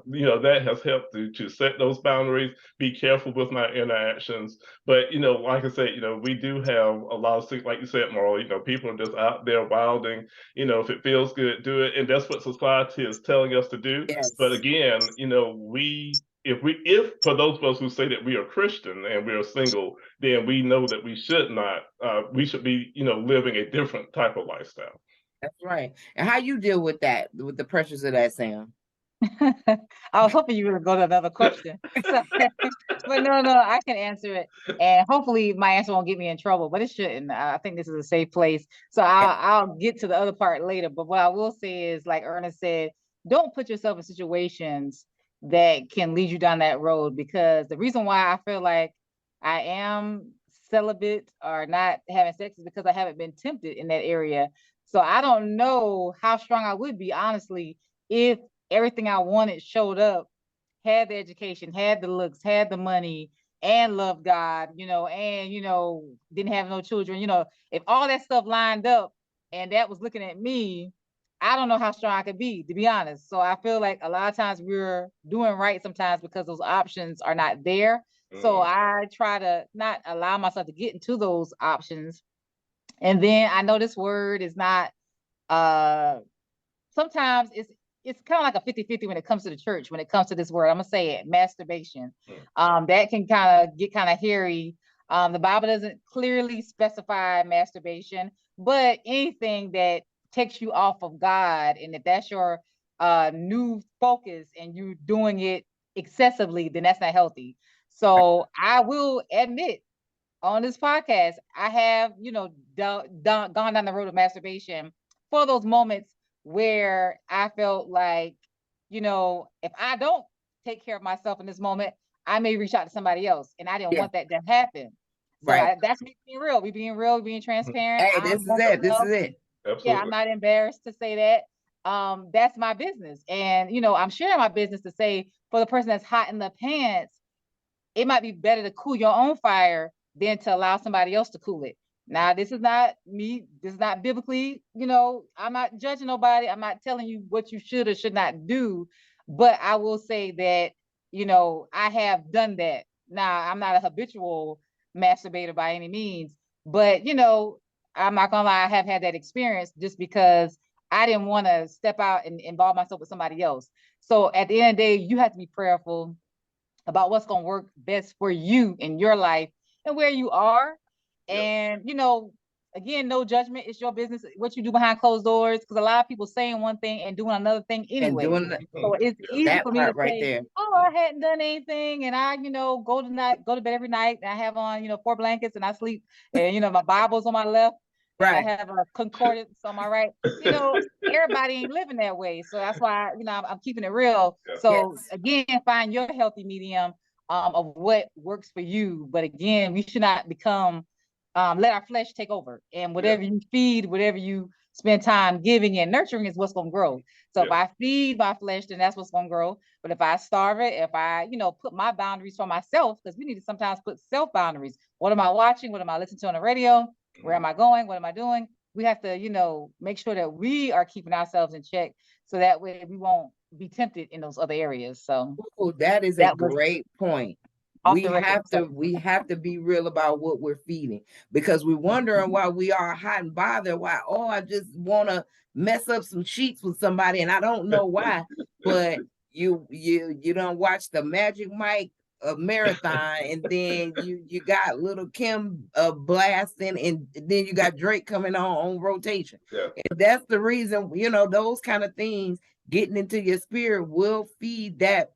you know, that has helped to set those boundaries, be careful with my interactions. But you know, like I said, you know, we do have a lot of things, like you said, Marl, you know, people are just out there wilding. You know, if it feels good, do it. And that's what society is telling us to do. Yes. But again, you know, if for those of us who say that we are Christian and we are single, then we know that we should not, we should be, you know, living a different type of lifestyle. That's right. And how you deal with that, with the pressures of that, Sam? I was hoping you were going to go to another question. So, but no, I can answer it. And hopefully my answer won't get me in trouble, but it shouldn't. I think this is a safe place. So I'll get to the other part later. But what I will say is, like Ernest said, don't put yourself in situations that can lead you down that road, because the reason why I feel like I am celibate or not having sex is because I haven't been tempted in that area. So I don't know how strong I would be, honestly, if everything I wanted showed up, had the education, had the looks, had the money, and loved God, you know, and, you know, didn't have no children, you know, if all that stuff lined up and that was looking at me, I don't know how strong I could be, to be honest. So I feel like a lot of times we're doing right sometimes because those options are not there. So I try to not allow myself to get into those options. And then I know this word is not, sometimes it's kind of like a 50-50 when it comes to the church, when it comes to this word. I'm gonna say it, masturbation. That can kind of get kind of hairy. The Bible doesn't clearly specify masturbation, but anything that takes you off of God, and if that's your new focus and you doing it excessively, then that's not healthy. So I will admit, on this podcast, I have, you know, gone down the road of masturbation for those moments where I felt like, you know, if I don't take care of myself in this moment, I may reach out to somebody else, and I didn't want that to happen. So Right. that's me being real. We being real, being transparent. Hey, this is it. This is it. Absolutely. Yeah, I'm not embarrassed to say that. That's my business, and you know, I'm sharing my business to say, for the person that's hot in the pants, it might be better to cool your own fire than to allow somebody else to cool it. Now, this is not me. This is not biblically, you know, I'm not judging nobody. I'm not telling you what you should or should not do. But I will say that, you know, I have done that. Now, I'm not a habitual masturbator by any means, but, you know, I'm not gonna lie, I have had that experience just because I didn't want to step out and involve myself with somebody else. So at the end of the day, you have to be prayerful about what's going to work best for you in your life and where you are. And, you know, again, no judgment. It's your business, what you do behind closed doors, because a lot of people saying one thing and doing another thing anyway. So it's easy for me to say, oh, I hadn't done anything. And I, you know, go to bed every night, and I have on, you know, 4 blankets, and I sleep, and, you know, my Bible's on my left. Right. And I have a concordance on my right. You know, everybody ain't living that way. So that's why, you know, I'm keeping it real. So again, find your healthy medium of what works for you. But again, we should not become, let our flesh take over. And whatever you feed, whatever you spend time giving and nurturing is what's going to grow. So if I feed my flesh, then that's what's going to grow. But if I starve it, if I, you know, put my boundaries for myself, because we need to sometimes put self boundaries. What am I watching? What am I listening to on the radio? Where am I going? What am I doing? We have to, you know, make sure that we are keeping ourselves in check, so that way we won't be tempted in those other areas. So that is a great point. We have to be real about what we're feeding, because we're wondering why we are hot and bothered. Why, oh, I just want to mess up some sheets with somebody, and I don't know why. But you don't watch the Magic Mike a marathon, and then you got Little Kim blasting, and then you got Drake coming on rotation. Yeah. And that's the reason, those kind of things getting into your spirit will feed that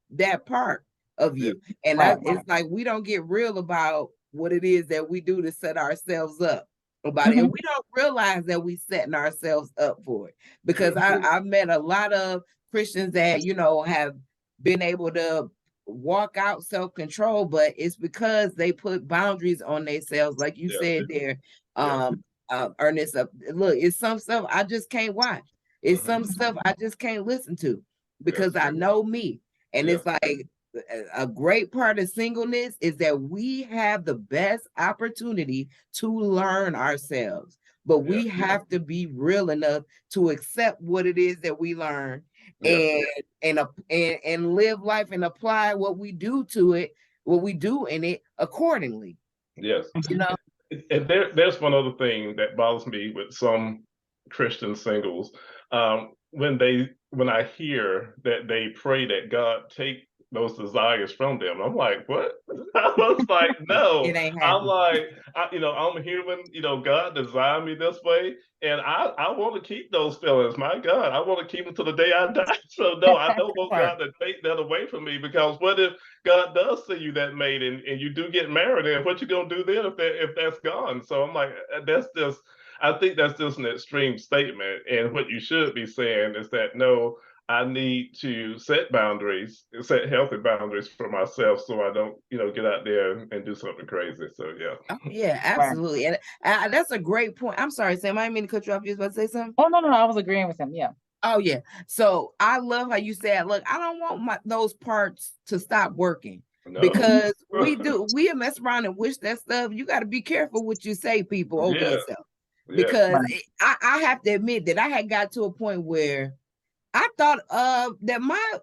part of Yeah. you. And Right. it's like we don't get real about what it is that we do to set ourselves up about it. And Mhm. we don't realize that we setting ourselves up for it. Because Mhm. I've met a lot of Christians that, have been able to walk out self-control, but it's because they put boundaries on themselves, like you Yeah. said there, Yeah. Ernest. Look, it's some stuff I just can't watch. It's Mhm. some stuff I just can't listen to Yeah. because I know me. And Yeah. it's like a great part of singleness is that we have the best opportunity to learn ourselves, but Yeah. we have to be real enough to accept what it is that we learn, Yeah. and live life and apply what we do to it, what we do in it accordingly. Yes. You know, And there's one other thing that bothers me with some Christian singles. When I hear that they pray that God take those desires from them, I'm like, what? I was like, no. it ain't I'm happening. like, I'm human. God designed me this way, and I want to keep those feelings. My God, I want to keep them to the day I die. So no, I don't want God to take that away from me, because what if God does see you that mate, and you do get married, and what you gonna do then if that's gone? So I'm like, that's just, I think that's just an extreme statement. And what you should be saying is that no, I need to set boundaries, set healthy boundaries for myself, so I don't, get out there and do something crazy. So yeah. Oh, yeah, Right. absolutely. And that's a great point. I'm sorry, Sam. I didn't mean to cut you off. You was about to say something? Oh, no, I was agreeing with him. Yeah. Oh yeah. So I love how you said, look, I don't want those parts to stop working, No. because we mess around and wish that stuff. You got to be careful what you say, people, over Yeah. yourself, Yeah. because Right. I have to admit that I had got to a point where I thought that my,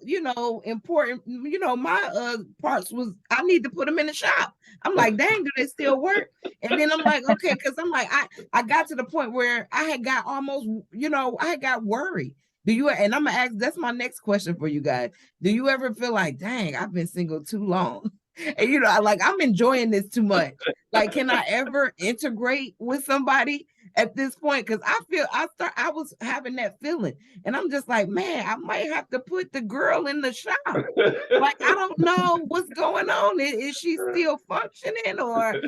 important, my parts was, I need to put them in the shop. I'm like, dang, do they still work? And then I'm like, okay, because I'm like, I got to the point where I had got almost, I had got worried. And I'm gonna ask, that's my next question for you guys. Do you ever feel like, dang, I've been single too long? And like, I'm enjoying this too much. Like, can I ever integrate with somebody at this point? Because I was having that feeling. And I'm just like, man, I might have to put the girl in the shop. Like, I don't know what's going on. Is she still functioning, or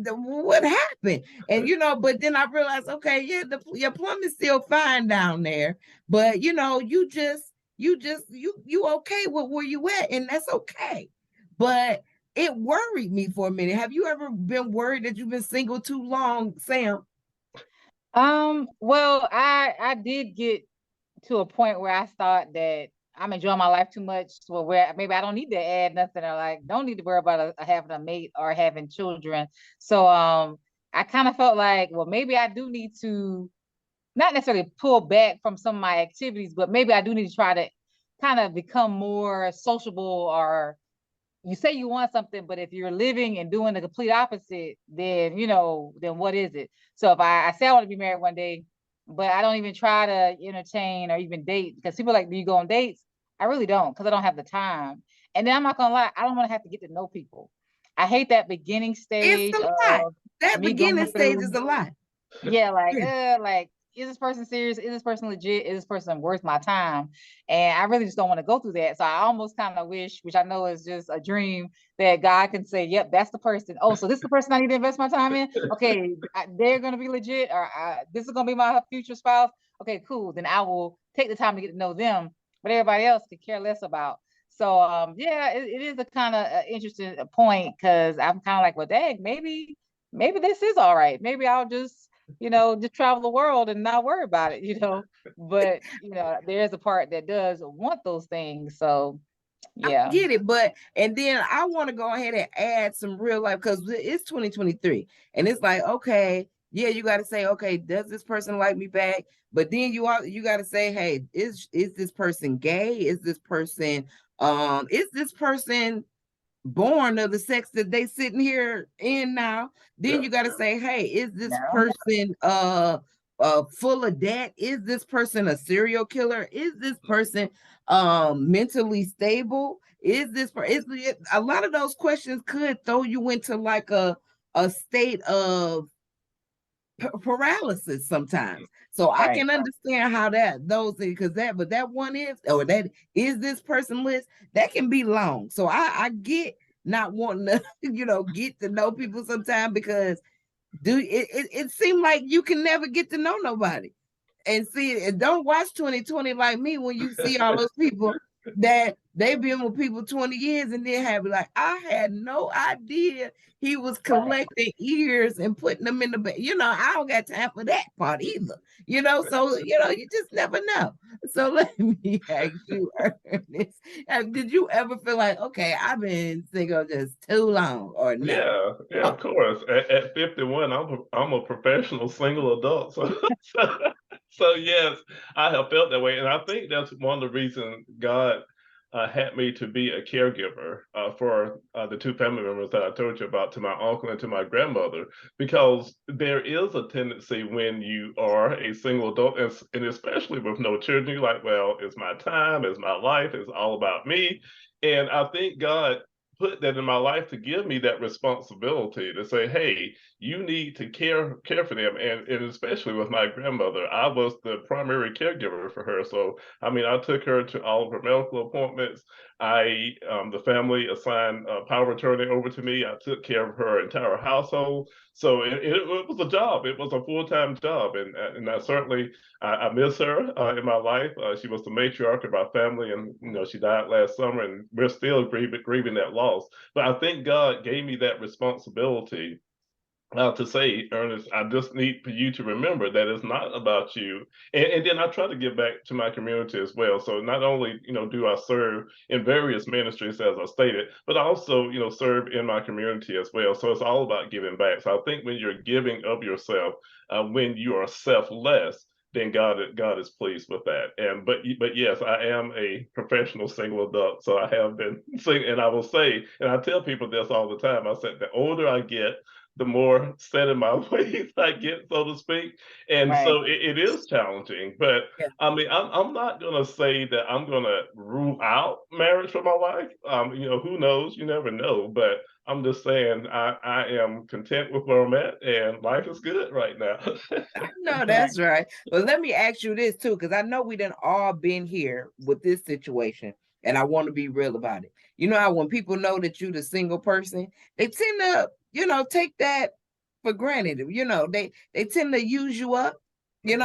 what happened? And but then I realized, okay, yeah, your plumbing's still fine down there, but you okay with where you at, and that's okay. But it worried me for a minute. Have you ever been worried that you've been single too long, Sam? Well, I did get to a point where I thought that I'm enjoying my life too much, so where maybe I don't need to add nothing, or like don't need to worry about having a mate or having children. So I kind of felt like, well, maybe I do need to not necessarily pull back from some of my activities, but maybe I do need to try to kind of become more sociable. Or you say you want something, but if you're living and doing the complete opposite, then then what is it? So if I say I want to be married one day, but I don't even try to entertain or even date, because people are like, do you go on dates? I really don't, because I don't have the time. And then I'm not gonna lie, I don't want to have to get to know people. I hate that beginning It's stage a lot. of That me beginning going stage is through. a lot. Yeah, Yeah. like, is this person serious? Is this person legit? Is this person worth my time? And I really just don't want to go through that. So I almost kind of wish, which I know is just a dream, that God can say, yep, that's the person. Oh, so this is the person I need to invest my time in? Okay, they're going to be legit, or this is going to be my future spouse. Okay, cool. Then I will take the time to get to know them, but everybody else could care less about. So yeah, it is a kind of interesting point, because I'm kind of like, well, dang, maybe this is all right. Maybe I'll just travel the world and not worry about it. But there's a part that does want those things. So I yeah. get it, but and then I want to go ahead and add some real life, because it's 2023, and it's like, okay, yeah, you got to say, okay, does this person like me back? But then you got to say, hey, is this person gay? Is this person born of the sex that they sitting here in now? Then Yeah. you got to say, hey, is this No. person full of debt? Is this person a serial killer? Is this person mentally stable? Is this a lot of those questions could throw you into like a state of paralysis sometimes. So I Right. can understand how that those because that one is or that is this person list that can be long. So I get not wanting to get to know people sometimes because it seemed like you can never get to know nobody. And see, and don't watch 2020 like me when you see all those people that they've been with people 20 years and then have like, I had no idea he was collecting ears and putting them in the bed. I don't got time for that part either. So you just never know. So let me ask you, Ernest, did you ever feel like, okay, I've been single just too long or no? Yeah, of course. At 51, I'm a professional single adult. So yes, I have felt that way, and I think that's one of the reasons God had me to be a caregiver for the two family members that I told you about, to my uncle and to my grandmother, because there is a tendency when you are a single adult, and especially with no children, you're like, well, it's my time, it's my life, it's all about me. And I think God put that in my life to give me that responsibility to say, hey, you need to care for them. And especially with my grandmother, I was the primary caregiver for her. So I mean, I took her to all of her medical appointments. The family assigned power of attorney over to me. I took care of her entire household. So it was a job. It was a full-time job, and I certainly I miss her in my life. She was the matriarch of our family, and she died last summer, and we're still grieving that loss. But I think God gave me that responsibility to say, Ernest, I just need for you to remember that it's not about you. And then I try to give back to my community as well. So not only, do I serve in various ministries, as I stated, but I also, serve in my community as well. So it's all about giving back. So I think when you're giving of yourself, when you are selfless, then God is pleased with that. But yes, I am a professional single adult, so I have been singing, and I will say, and I tell people this all the time. I said the older I get, the more set in my ways I get, so to speak. And Right. so it is challenging. But Yeah. I mean, I'm not going to say that I'm going to rule out marriage from my life. Who knows? You never know. But I'm just saying I am content with where I'm at, and life is good right now. No, Right. that's right. But let me ask you this too, because I know we done all been here with this situation, and I want to be real about it. You know how when people know that you're the single person, they tend to, take that for granted. They tend to use you up, And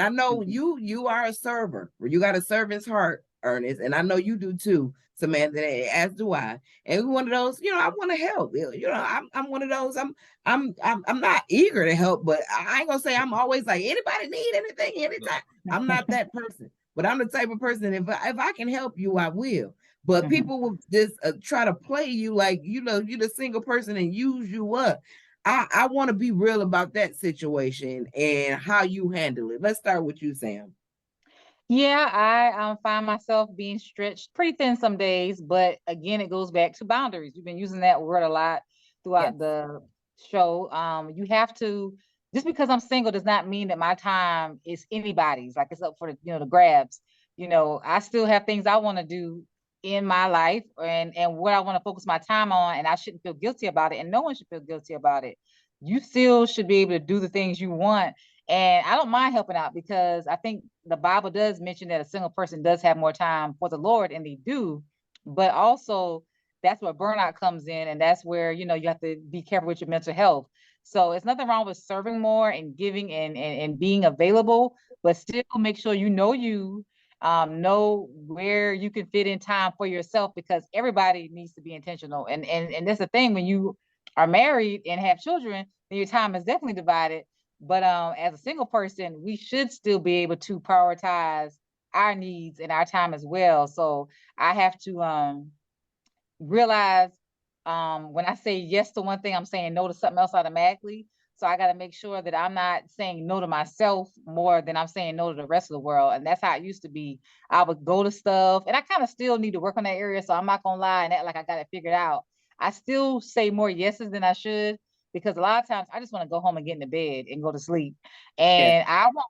I know Mhm. you are a server. You got a servant's heart, Ernest, and I know you do too, Samantha, as do I. And one of those, I want to help. I'm one of those. I'm not eager to help, but I ain't gonna say I'm always like anybody need anything anytime. I'm not that person, but I'm the type of person if I can help you, I will. But Mhm. people will just try to play you like you're the single person and use you up. I want to be real about that situation and how you handle it. Let's start with you, Sam. Yeah, I find myself being stretched pretty thin some days, but again, it goes back to boundaries. You've been using that word a lot Yes. throughout the show. You have to, just because I'm single does not mean that my time is anybody's, like it's up for the grabs. I still have things I want to do in my life and what I want to focus my time on, and I shouldn't feel guilty about it, and no one should feel guilty about it. You still should be able to do the things you want, and I don't mind helping out because I think the Bible does mention that a single person does have more time for the Lord, and they do. But also, that's where burnout comes in, and that's where you have to be careful with your mental health. So it's nothing wrong with serving more and giving and being available, but still make sure know where you can fit in time for yourself, because everybody needs to be intentional. And that's the thing, when you are married and have children, then your time is definitely divided. But as a single person, we should still be able to prioritize our needs and our time as well. So I have to realize when I say yes to one thing, I'm saying no to something else automatically. So I got to make sure that I'm not saying no to myself more than I'm saying no to the rest of the world. And that's how it used to be. I would go to stuff, and I kind of still need to work on that area. So I'm not gonna lie and act like I got it figured out. I still say more yeses than I should, because a lot of times I just want to go home and get into bed and go to sleep. Yes, And I want,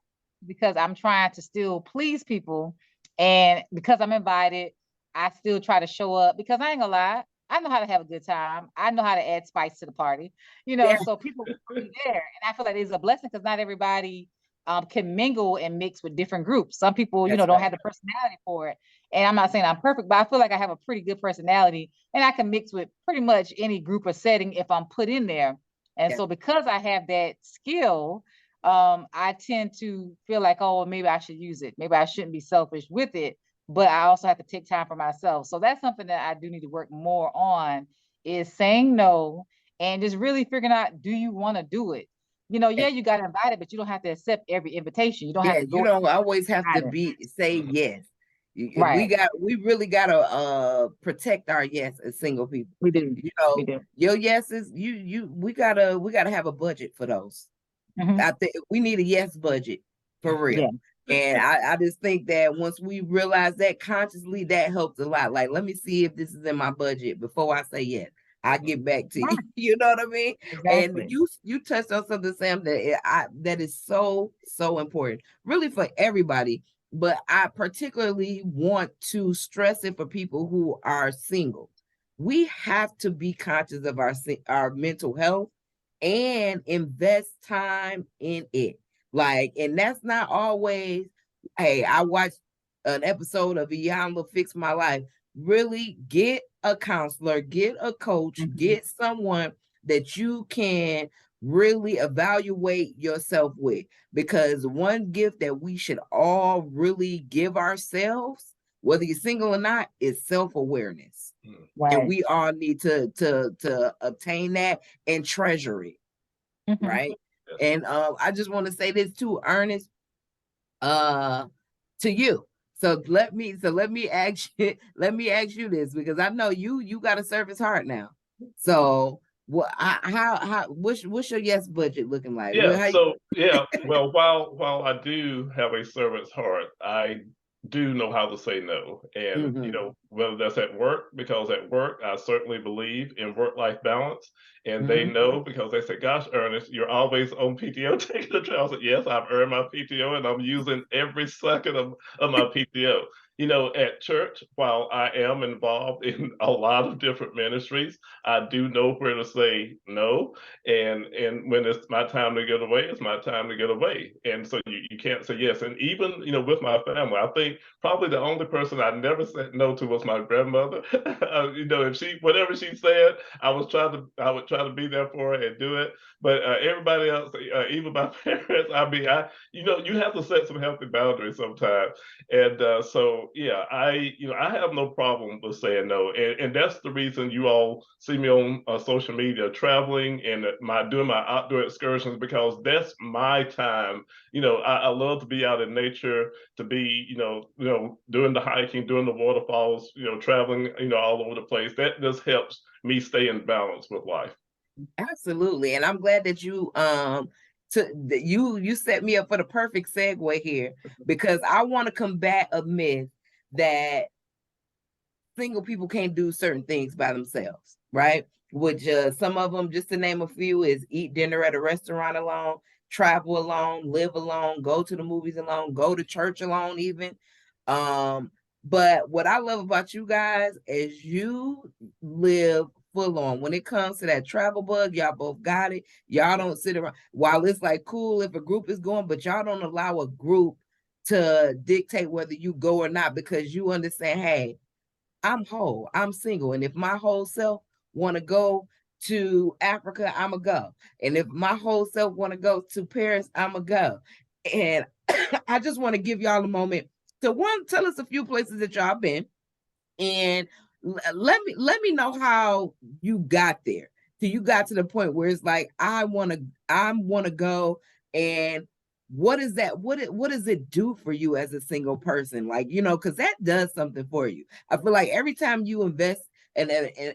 because I'm trying to still please people. And because I'm invited, I still try to show up, because I ain't gonna lie, I know how to have a good time. I know how to add spice to the party, yes, so people want me there. And I feel like it's a blessing, because not everybody can mingle and mix with different groups. Some people, that's don't right. have the personality for it. And I'm not saying I'm perfect, but I feel like I have a pretty good personality, and I can mix with pretty much any group or setting if I'm put in there. And Yes, so because I have that skill, I tend to feel like, oh, maybe I should use it. Maybe I shouldn't be selfish with it, but I also have to take time for myself. So that's something that I do need to work more on, is saying no, and just really figuring out, do you want to do it? Yeah, yes. you got invited, but you don't have to accept every invitation. You don't have Yeah, to you go don't always have to invited. be say Mhm. yes. Right. We really gotta protect our yes as single people. We do. You We know, do. your yeses, we gotta have a budget for those. Hmm. I think we need a yes budget for real. Yeah. And I just think that once we realize that consciously, that helps a lot. Like, let me see if this is in my budget before I say yes. I get back to you. Right. You know what I mean? And Exactly. you touched on something, Sam, that is so important, really for everybody. But I particularly want to stress it for people who are single. We have to be conscious of our mental health and invest time in it. Like, and that's not always, hey, I watched an episode of Iyanla Fix My Life. Really get a counselor, get a coach, Hmm. get someone that you can really evaluate yourself with. Because one gift that we should all really give ourselves, whether you're single or not, is self-awareness. Mhm. And Right. we all need to obtain that and treasure it, Hmm. right? Yes. And I just want to say this too, Ernest, uh, to you. So let me ask you this, because I know you got a service heart now. So what how what's your yes budget looking like? Yeah, Well, how so yeah, well, while I do have a servant's heart, I do know how to say no. And mm-hmm, whether that's at work, because at work I certainly believe in work-life balance. And they mm-hmm, know, because they say, gosh, Ernest, you're always on PTO taking the trip. I said, yes, I've earned my PTO and I'm using every second of my PTO. At church, while I am involved in a lot of different ministries, I do know where to say no, and when it's my time to get away, it's my time to get away. And so you can't say yes. And even with my family, I think probably the only person I never said no to was my grandmother. If she, whatever she said, I would try to be there for her and do it. But everybody else, even my parents, I mean, you have to set some healthy boundaries sometimes. And so yeah, I have no problem with saying no, and that's the reason you all see me on social media traveling and doing my outdoor excursions, because that's my time. I love to be out in nature, to be doing the hiking, doing the waterfalls, traveling all over the place. That just helps me stay in balance with life. absolutely. And I'm glad that you set me up for the perfect segue here, because I want to combat a myth that single people can't do certain things by themselves, right? Which some of them, just to name a few, is eat dinner at a restaurant alone, travel alone, live alone, go to the movies alone, go to church alone, even. Um, but what I love about you guys is you live full on. When it comes to that travel bug, y'all both got it. Y'all don't sit around while it's like cool if a group is going, but y'all don't allow a group to dictate whether you go or not, because you understand, hey, I'm whole. I'm single. And if my whole self want to go to Africa, I'ma go. And if my whole self want to go to Paris, I'ma go. And I just want to give y'all a moment to one, tell us a few places that y'all been, and let me know how you got there. So you got to the point where it's like, I want to go. And what is that, what does it do for you as a single person, like, because that does something for you. I feel like every time you invest, and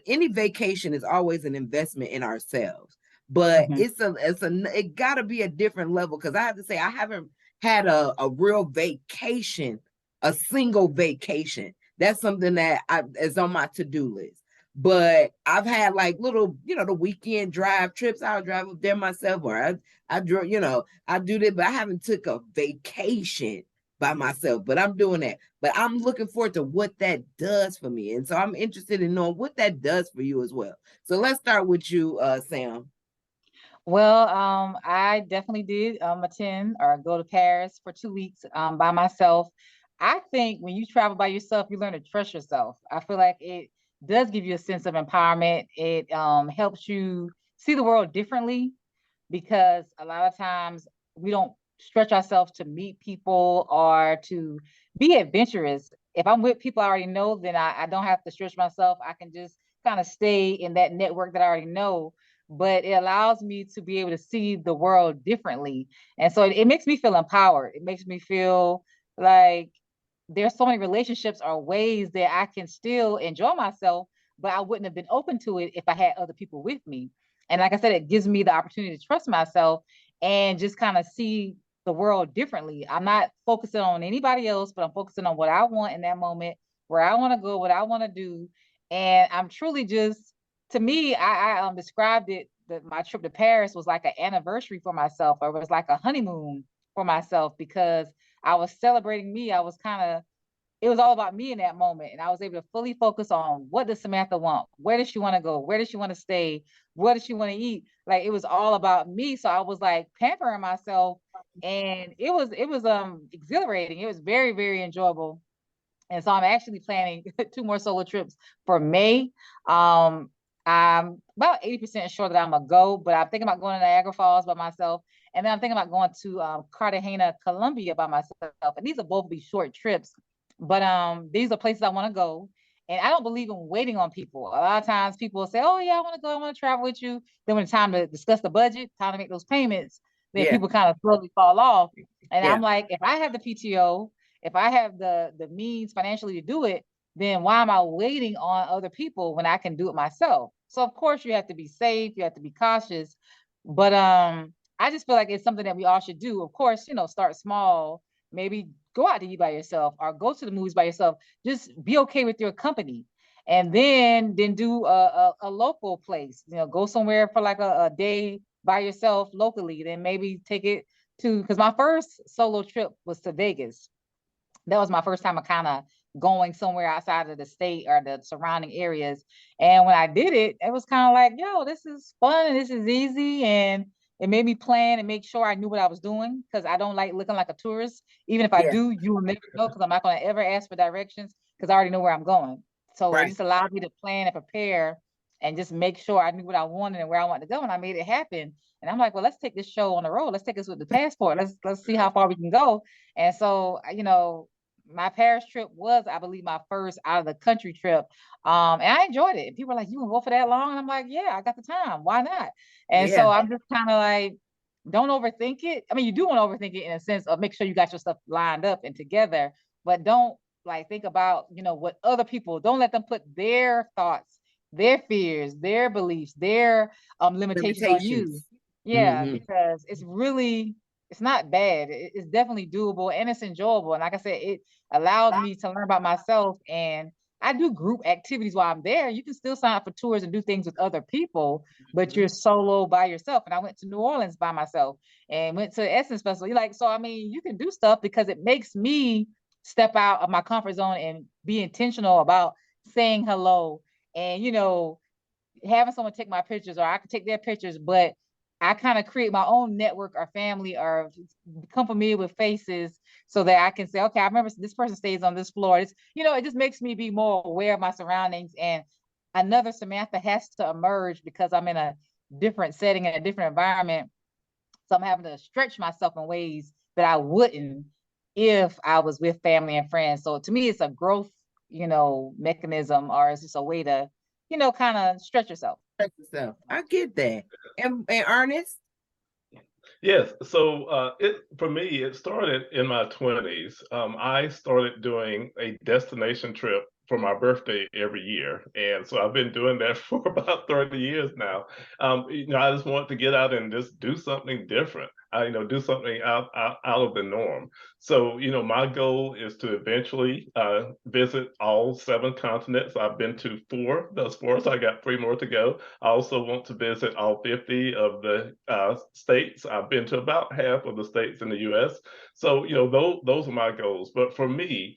any vacation is always an investment in ourselves, but Hmm. it got to be a different level, because I have to say I haven't had a real vacation, a single vacation. That's something that is on my to-do list. But I've had like little, the weekend drive trips. I'll drive up there myself, or I drove, I do that, but I haven't took a vacation by myself. But I'm doing that. But I'm looking forward to what that does for me. And so I'm interested in knowing what that does for you as well. So let's start with you, Sam. Well, I definitely did attend or go to Paris for 2 weeks by myself. I think when you travel by yourself, you learn to trust yourself. I feel like it does give you a sense of empowerment. It helps you see the world differently because a lot of times we don't stretch ourselves to meet people or to be adventurous. If I'm with people I already know, then I don't have to stretch myself. I can just kind of stay in that network that I already know, but it allows me to be able to see the world differently. And so it makes me feel empowered. It makes me feel like there's so many relationships or ways that I can still enjoy myself, but I wouldn't have been open to it if I had other people with me. And like I said, it gives me the opportunity to trust myself and just kind of see the world differently. I'm not focusing on anybody else, but I'm focusing on what I want in that moment, where I want to go, what I want to do. And I'm truly just, to me, I described it that my trip to Paris was like an anniversary for myself, or it was like a honeymoon for myself because I was celebrating me. I was kind of, it was all about me in that moment. And I was able to fully focus on what does Samantha want? Where does she want to go? Where does she want to stay? What does she want to eat? Like it was all about me. So I was like pampering myself and it was exhilarating. It was very, very enjoyable. And so I'm actually planning 2 more solo trips for May. I'm about 80% sure that I'm gonna go, but I'm thinking about going to Niagara Falls by myself. And then I'm thinking about going to Cartagena, Colombia by myself. And these will both be short trips, but these are places I want to go. And I don't believe in waiting on people. A lot of times people will say, "Oh yeah, I want to go, I want to travel with you." Then when it's time to discuss the budget, time to make those payments, then Yeah, people kind of slowly fall off. And yeah. I'm like, if I have the PTO, if I have the means financially to do it, then why am I waiting on other people when I can do it myself? So of course you have to be safe, you have to be cautious, but I just feel like it's something that we all should do. Of course, start small, maybe go out to eat by yourself or go to the movies by yourself. Just be okay with your company. And then do a local place, go somewhere for like a day by yourself locally, then maybe take it to, because my first solo trip was to Vegas. That was my first time of kind of going somewhere outside of the state or the surrounding areas. And when I did it, it was kind of like, yo, this is fun and this is easy. And it made me plan and make sure I knew what I was doing because I don't like looking like a tourist. Even if I Yeah, do, you will never know because I'm not going to ever ask for directions because I already know where I'm going. So it right. just allowed me to plan and prepare and just make sure I knew what I wanted and where I wanted to go. And I made it happen. And I'm like, well, let's take this show on the road. Let's take this with the passport. Let's see how far we can go. And so, my Paris trip was, I believe, my first out of the country trip. And I enjoyed it. People are like, you can go for that long? And I'm like, yeah, I got the time. Why not? And Yeah, so I'm just kind of like, don't overthink it. I mean, you do want to overthink it in a sense of make sure you got your stuff lined up and together, but don't like think about, what other people, don't let them put their thoughts, their fears, their beliefs, their limitations on you. limitations. Yeah, Hmm. because it's not bad. It's definitely doable and it's enjoyable. And like I said, it allowed me to learn about myself. And I do group activities while I'm there. You can still sign up for tours and do things with other people, but you're solo by yourself. And I went to New Orleans by myself and went to Essence Festival. You're like, so I mean, you can do stuff because it makes me step out of my comfort zone and be intentional about saying hello and having someone take my pictures or I can take their pictures, but I kind of create my own network or family or become familiar with faces so that I can say, okay, I remember this person stays on this floor. It just makes me be more aware of my surroundings. And another Samantha has to emerge because I'm in a different setting and a different environment. So I'm having to stretch myself in ways that I wouldn't if I was with family and friends. So to me, it's a growth, mechanism, or it's just a way to, kind of stretch yourself. Check yourself. I get that. And Ernest, Yes. So it for me, it started in my 20s. I started doing a destination trip for my birthday every year, and so I've been doing that for about 30 years now. I just want to get out and just do something different. do something out of the norm. So, my goal is to eventually visit all 7 continents. I've been to 4 thus far, so I got 3 more to go. I also want to visit all 50 of the states. I've been to about half of the states in the U.S. So, those are my goals. But for me,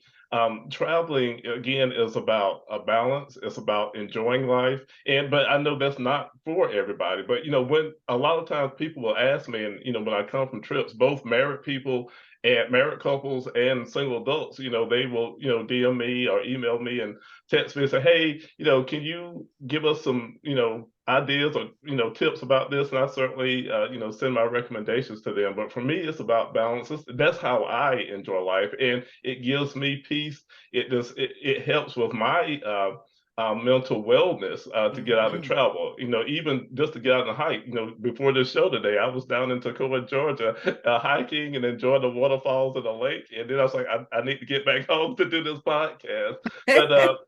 traveling again is about a balance. It's about enjoying life, but I know that's not for everybody. But when a lot of times people will ask me, and when I come from trips, both married people and married couples and single adults, they will DM me or email me and text me and say, hey, can you give us some ideas or tips about this? And I certainly send my recommendations to them. But for me, it's about balance. That's how I enjoy life, and it gives me peace. It helps with my mental wellness to get out and travel. Even just to get out and hike. Before this show today, I was down in Toccoa, Georgia, hiking and enjoying the waterfalls and the lake. And then I was like, I need to get back home to do this podcast. But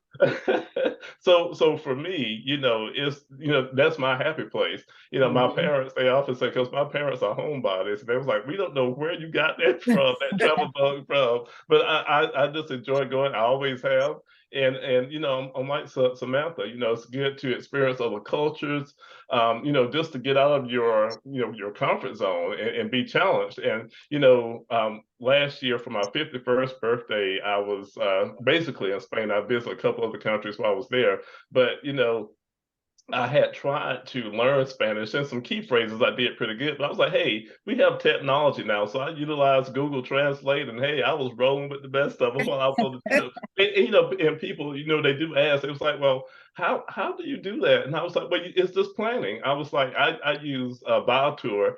so for me, it's that's my happy place. My parents, they often say, because my parents are homebodies, and they was like, we don't know where you got that from, that travel bug from. But I just enjoy going. I always have. And I'm like Samantha, it's good to experience other cultures, just to get out of your comfort zone and be challenged. And last year for my 51st birthday, I was basically in Spain. I visited a couple of the countries while I was there, but I had tried to learn Spanish and some key phrases I did pretty good, but I was like, hey, we have technology now. So I utilized Google Translate, and hey, I was rolling with the best of them while I was on the trip. And people, they do ask, it was like, well, how do you do that? And I was like, well, it's just planning. I was like, I use Biotour,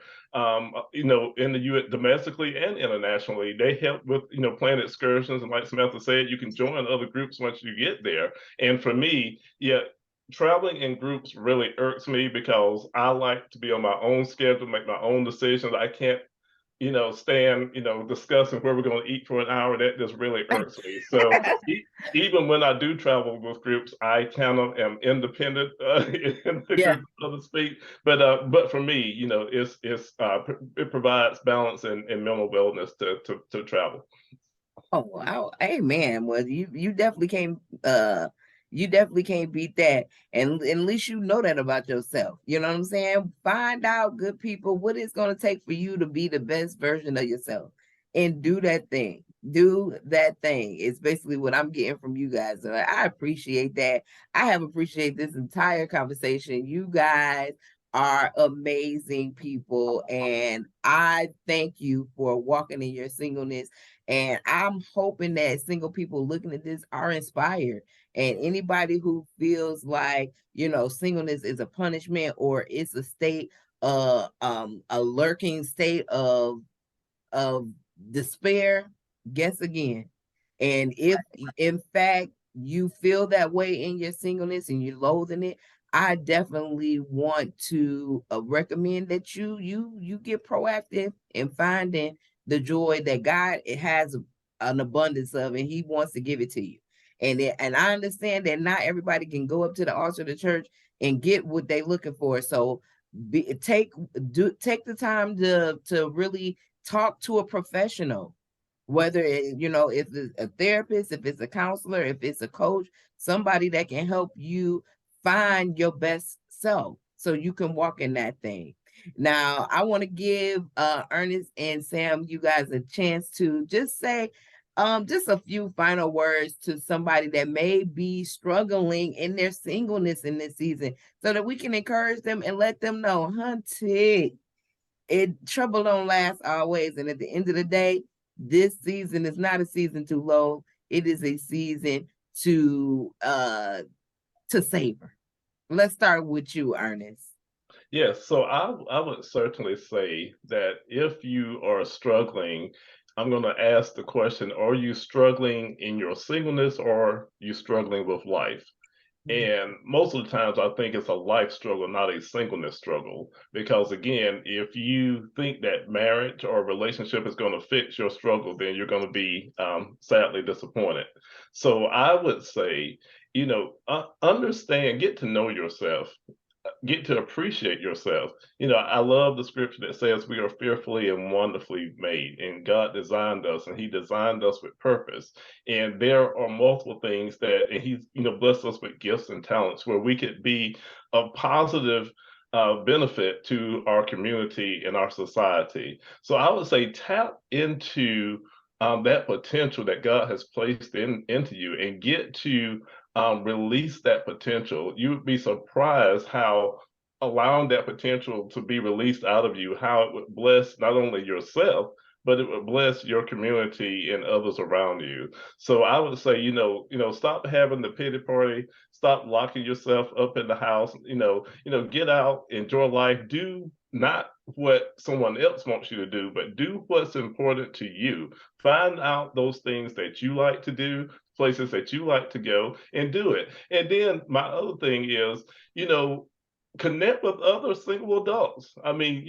in the U.S. domestically and internationally. They help with, planning excursions. And like Samantha said, you can join other groups once you get there. And for me, yeah, traveling in groups really irks me because I like to be on my own schedule, make my own decisions. I can't, stand, discussing where we're going to eat for an hour. That just really irks me. So even when I do travel with groups, I kind of am independent in the Yeah. group, so to speak. But for me, it provides balance and mental wellness to travel. Oh, wow. Amen. Well, you definitely can't beat that. And at least you know that about yourself. You know what I'm saying? Find out, good people, what it's going to take for you to be the best version of yourself and do that thing. Do that thing. It's basically what I'm getting from you guys. So I appreciate that. I have appreciated this entire conversation. You guys are amazing people, and I thank you for walking in your singleness. And I'm hoping that single people looking at this are inspired. And anybody who feels like, singleness is a punishment or it's a state, a lurking state of despair, guess again. And if in fact you feel that way in your singleness and you're loathing it, I definitely want to recommend that you get proactive in finding the joy that God has an abundance of, and He wants to give it to you. And I understand that not everybody can go up to the altar of the church and get what they're looking for. So take the time to really talk to a professional, whether if it's a therapist, if it's a counselor, if it's a coach, somebody that can help you find your best self so you can walk in that thing. Now, I want to give Ernest and Sam, you guys, a chance to just say just a few final words to somebody that may be struggling in their singleness in this season so that we can encourage them and let them know, hunty, trouble don't last always. And at the end of the day, this season is not a season to low. It is a season to savor. Let's start with you, Ernest. Yes, so I would certainly say that if you are struggling, I'm going to ask the question, are you struggling in your singleness or are you struggling with life? And most of the times, I think it's a life struggle, not a singleness struggle. Because again, if you think that marriage or relationship is going to fix your struggle, then you're going to be sadly disappointed. So I would say, understand, get to know yourself. get to appreciate yourself. I love the scripture that says we are fearfully and wonderfully made, and God designed us, and He designed us with purpose. And there are multiple things that, and He's, blessed us with gifts and talents where we could be a positive benefit to our community and our society. So I would say tap into that potential that God has placed into you and get to release that potential. You would be surprised how allowing that potential to be released out of you, how it would bless not only yourself, but it would bless your community and others around you. So I would say, stop having the pity party, stop locking yourself up in the house, get out, enjoy life, do not what someone else wants you to do, but do what's important to you. Find out those things that you like to do, places that you like to go, and do it. And then my other thing is, connect with other single adults. I mean,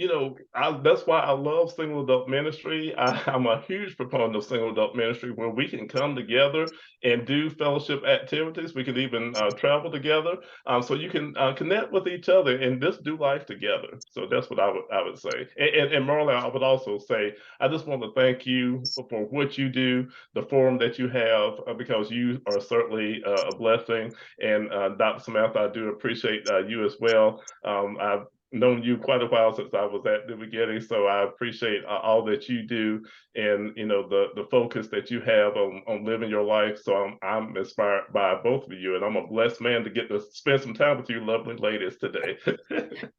that's why I love single adult ministry. I'm a huge proponent of single adult ministry where we can come together and do fellowship activities. We can even travel together. So you can connect with each other and just do life together. So that's what I would say. And Marla, I would also say, I just want to thank you for what you do, the forum that you have, because you are certainly a blessing. And Dr. Samantha, I do appreciate you as well. I've known you quite a while since I was at the beginning, so I appreciate all that you do, and the focus that you have on living your life. So I'm inspired by both of you, and I'm a blessed man to get to spend some time with you lovely ladies today.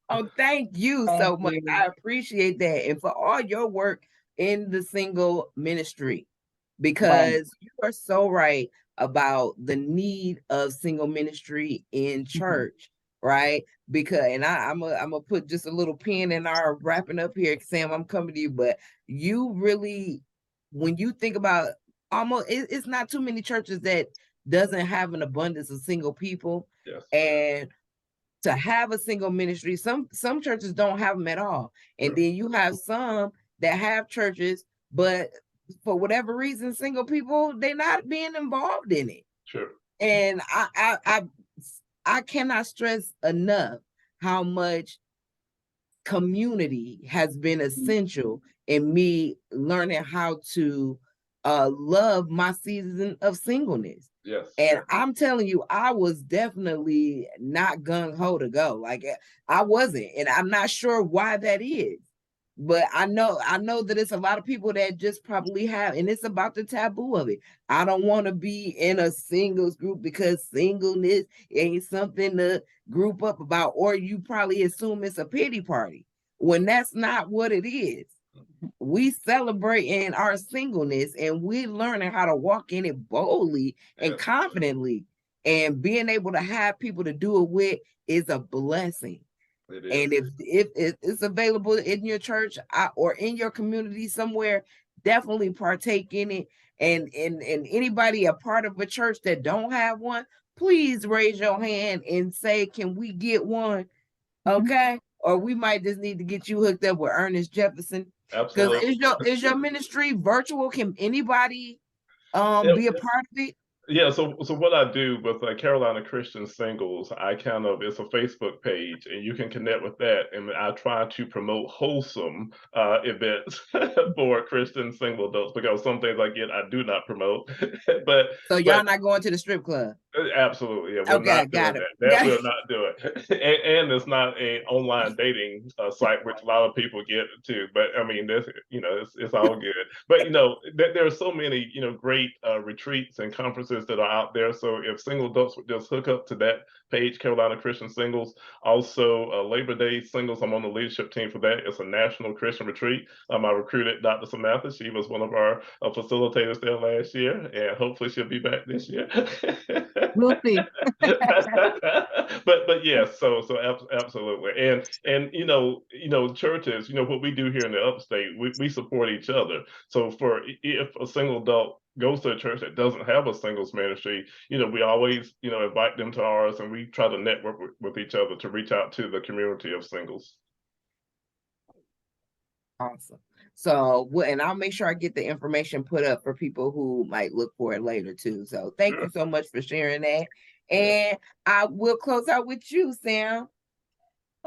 Oh, thank you so much. I appreciate that, and for all your work in the single ministry, because you are so right about the need of single ministry in church, right? Because, and I'm gonna put just a little pin in our wrapping up here, Sam. I'm coming to you, but you really, when you think about it's not too many churches that doesn't have an abundance of single people, Yes. and to have a single ministry, some churches don't have them at all, and then you have some that have churches, but for whatever reason, single people, they're not being involved in it. Sure. And I cannot stress enough how much community has been essential in me learning how to love my season of singleness. Yes. And I'm telling you, I was definitely not gung-ho to go. Like, I wasn't, and I'm not sure why that is. But I know that it's a lot of people that just probably have, and it's about the taboo of it. I don't want to be in a singles group because singleness ain't something to group up about, or you probably assume it's a pity party when that's not what it is. We celebrating our singleness, and we learning how to walk in it boldly and confidently, and being able to have people to do it with is a blessing. And if it's available in your church or in your community somewhere, definitely partake in it. And anybody a part of a church that don't have one, please raise your hand and say, can we get one? Okay. Or we might just need to get you hooked up with Ernest Jefferson. Because is your ministry virtual? Can anybody be a part of it? Yeah, so what I do with Carolina Christian Singles, it's a Facebook page, and you can connect with that, and I try to promote wholesome events for Christian single adults, because some things I do not promote. But so y'all not going to the strip club? Absolutely, yeah, we're not doing that. We'll not do it. And it's not a online dating site, which a lot of people get to. But I mean, it's all good. But there are so many great retreats and conferences that are out there. So if single adults would just hook up to that page, Carolina Christian Singles. Also, Labor Day Singles, I'm on the leadership team for that. It's a national Christian retreat. I recruited Dr. Samantha. She was one of our facilitators there last year, and hopefully she'll be back this year. We'll see. but yes, so absolutely, and churches, what we do here in the upstate, we support each other. So if a single adult goes to a church that doesn't have a singles ministry, we always invite them to ours, and we try to network with each other to reach out to the community of singles. Awesome. So, and I'll make sure I get the information put up for people who might look for it later too. So thank you so much for sharing that. And I will close out with you, Sam.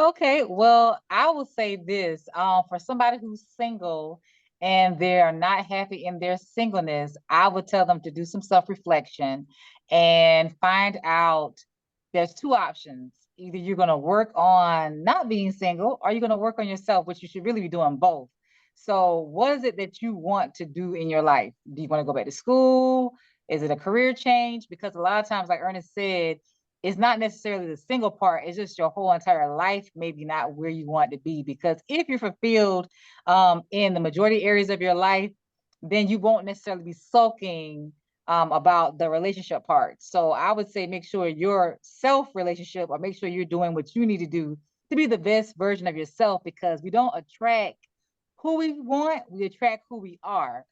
Okay, well, I will say this, for somebody who's single and they're not happy in their singleness, I would tell them to do some self-reflection and find out there's two options. Either you're going to work on not being single or you're going to work on yourself, which you should really be doing both. So, what is it that you want to do in your life? Do you want to go back to school? Is it a career change? Because a lot of times, like Ernest said, it's not necessarily the single part, it's just your whole entire life, maybe not where you want to be. Because if you're fulfilled in the majority areas of your life, then you won't necessarily be sulking about the relationship part. So I would say make sure your self relationship, or make sure you're doing what you need to do to be the best version of yourself, because we don't attract who we want, we attract who we are.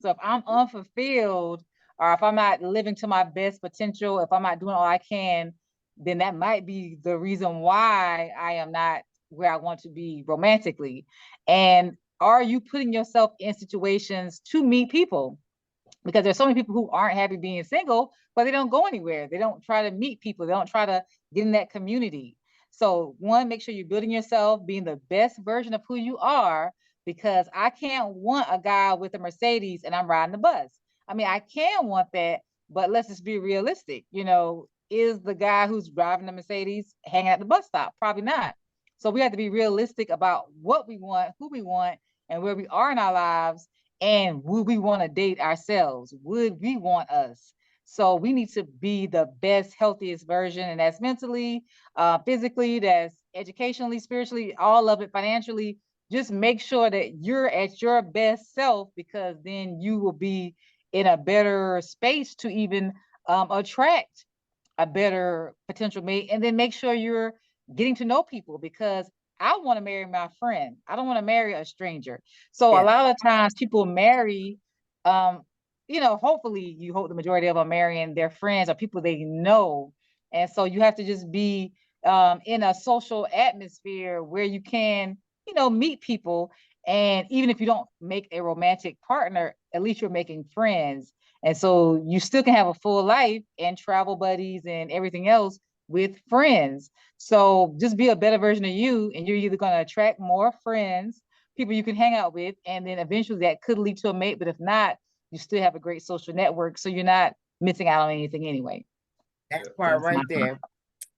So if I'm unfulfilled, or if I'm not living to my best potential, if I'm not doing all I can, then that might be the reason why I am not where I want to be romantically. And are you putting yourself in situations to meet people? Because there's so many people who aren't happy being single, but they don't go anywhere. They don't try to meet people. They don't try to get in that community. So one, make sure you're building yourself, being the best version of who you are, because I can't want a guy with a Mercedes and I'm riding the bus. I mean, I can want that, but let's just be realistic. Is the guy who's driving the Mercedes hanging at the bus stop? Probably not. So we have to be realistic about what we want, who we want, and where we are in our lives, and would we want to date ourselves? Would we want us? So we need to be the best, healthiest version, and that's mentally, physically, that's educationally, spiritually, all of it, financially. Just make sure that you're at your best self, because then you will be in a better space to even attract a better potential mate. And then make sure you're getting to know people, because I want to marry my friend. I don't want to marry a stranger. So a Yeah, lot of times people marry, um, hopefully you hope the majority of them are marrying their friends or people they know. And so you have to just be in a social atmosphere where you can, meet people. And even if you don't make a romantic partner, at least you're making friends. And so you still can have a full life and travel buddies and everything else with friends. So just be a better version of you, and you're either going to attract more friends, people you can hang out with, and then eventually that could lead to a mate. But if not, you still have a great social network, so you're not missing out on anything anyway. that So part that's my right there.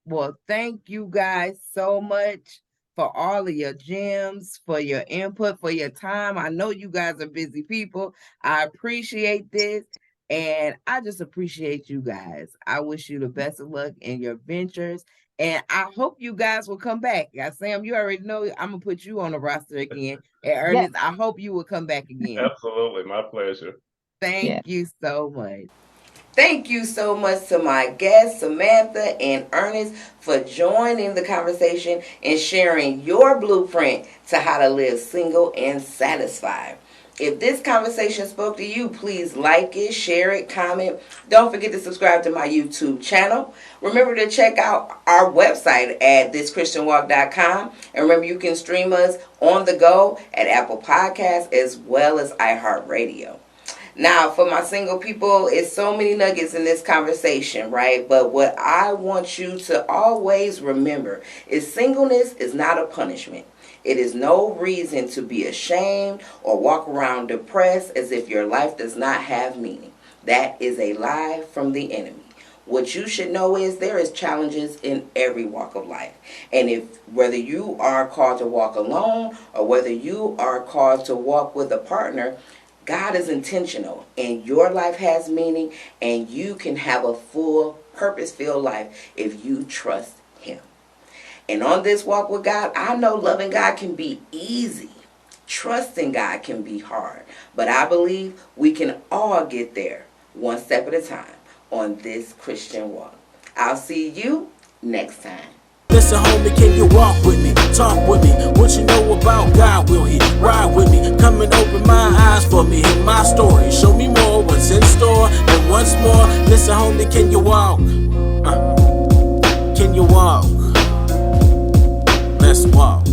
Well, thank you guys so much for all of your gems, for your input, for your time. I know you guys are busy people. I appreciate this. And I just appreciate you guys. I wish you the best of luck in your ventures. And I hope you guys will come back. Yeah, Sam, you already know I'm going to put you on the roster again. And yeah, Ernest, I hope you will come back again. Absolutely, my pleasure. Thank yeah. you so much. Thank you so much to my guests, Samantha and Ernest, for joining the conversation and sharing your blueprint to how to live single and satisfied. If this conversation spoke to you, please like it, share it, comment. Don't forget to subscribe to my YouTube channel. Remember to check out our website at thischristianwalk.com. And remember, you can stream us on the go at Apple Podcasts as well as iHeartRadio. Now, for my single people, it's so many nuggets in this conversation, right? But what I want you to always remember is singleness is not a punishment. It is no reason to be ashamed or walk around depressed as if your life does not have meaning. That is a lie from the enemy. What you should know is there is challenges in every walk of life. And whether you are called to walk alone or whether you are called to walk with a partner, God is intentional, and your life has meaning, and you can have a full, purpose-filled life if you trust Him. And on this walk with God, I know loving God can be easy. Trusting God can be hard. But I believe we can all get there one step at a time on this Christian walk. I'll see you next time. Listen, homie, can you walk with me? Talk with me. What you know about God, will He ride with me? Come and open my eyes for me. Hear my story. Show me more what's in store. And once more, listen, homie, can you walk? Can you walk? Let's walk.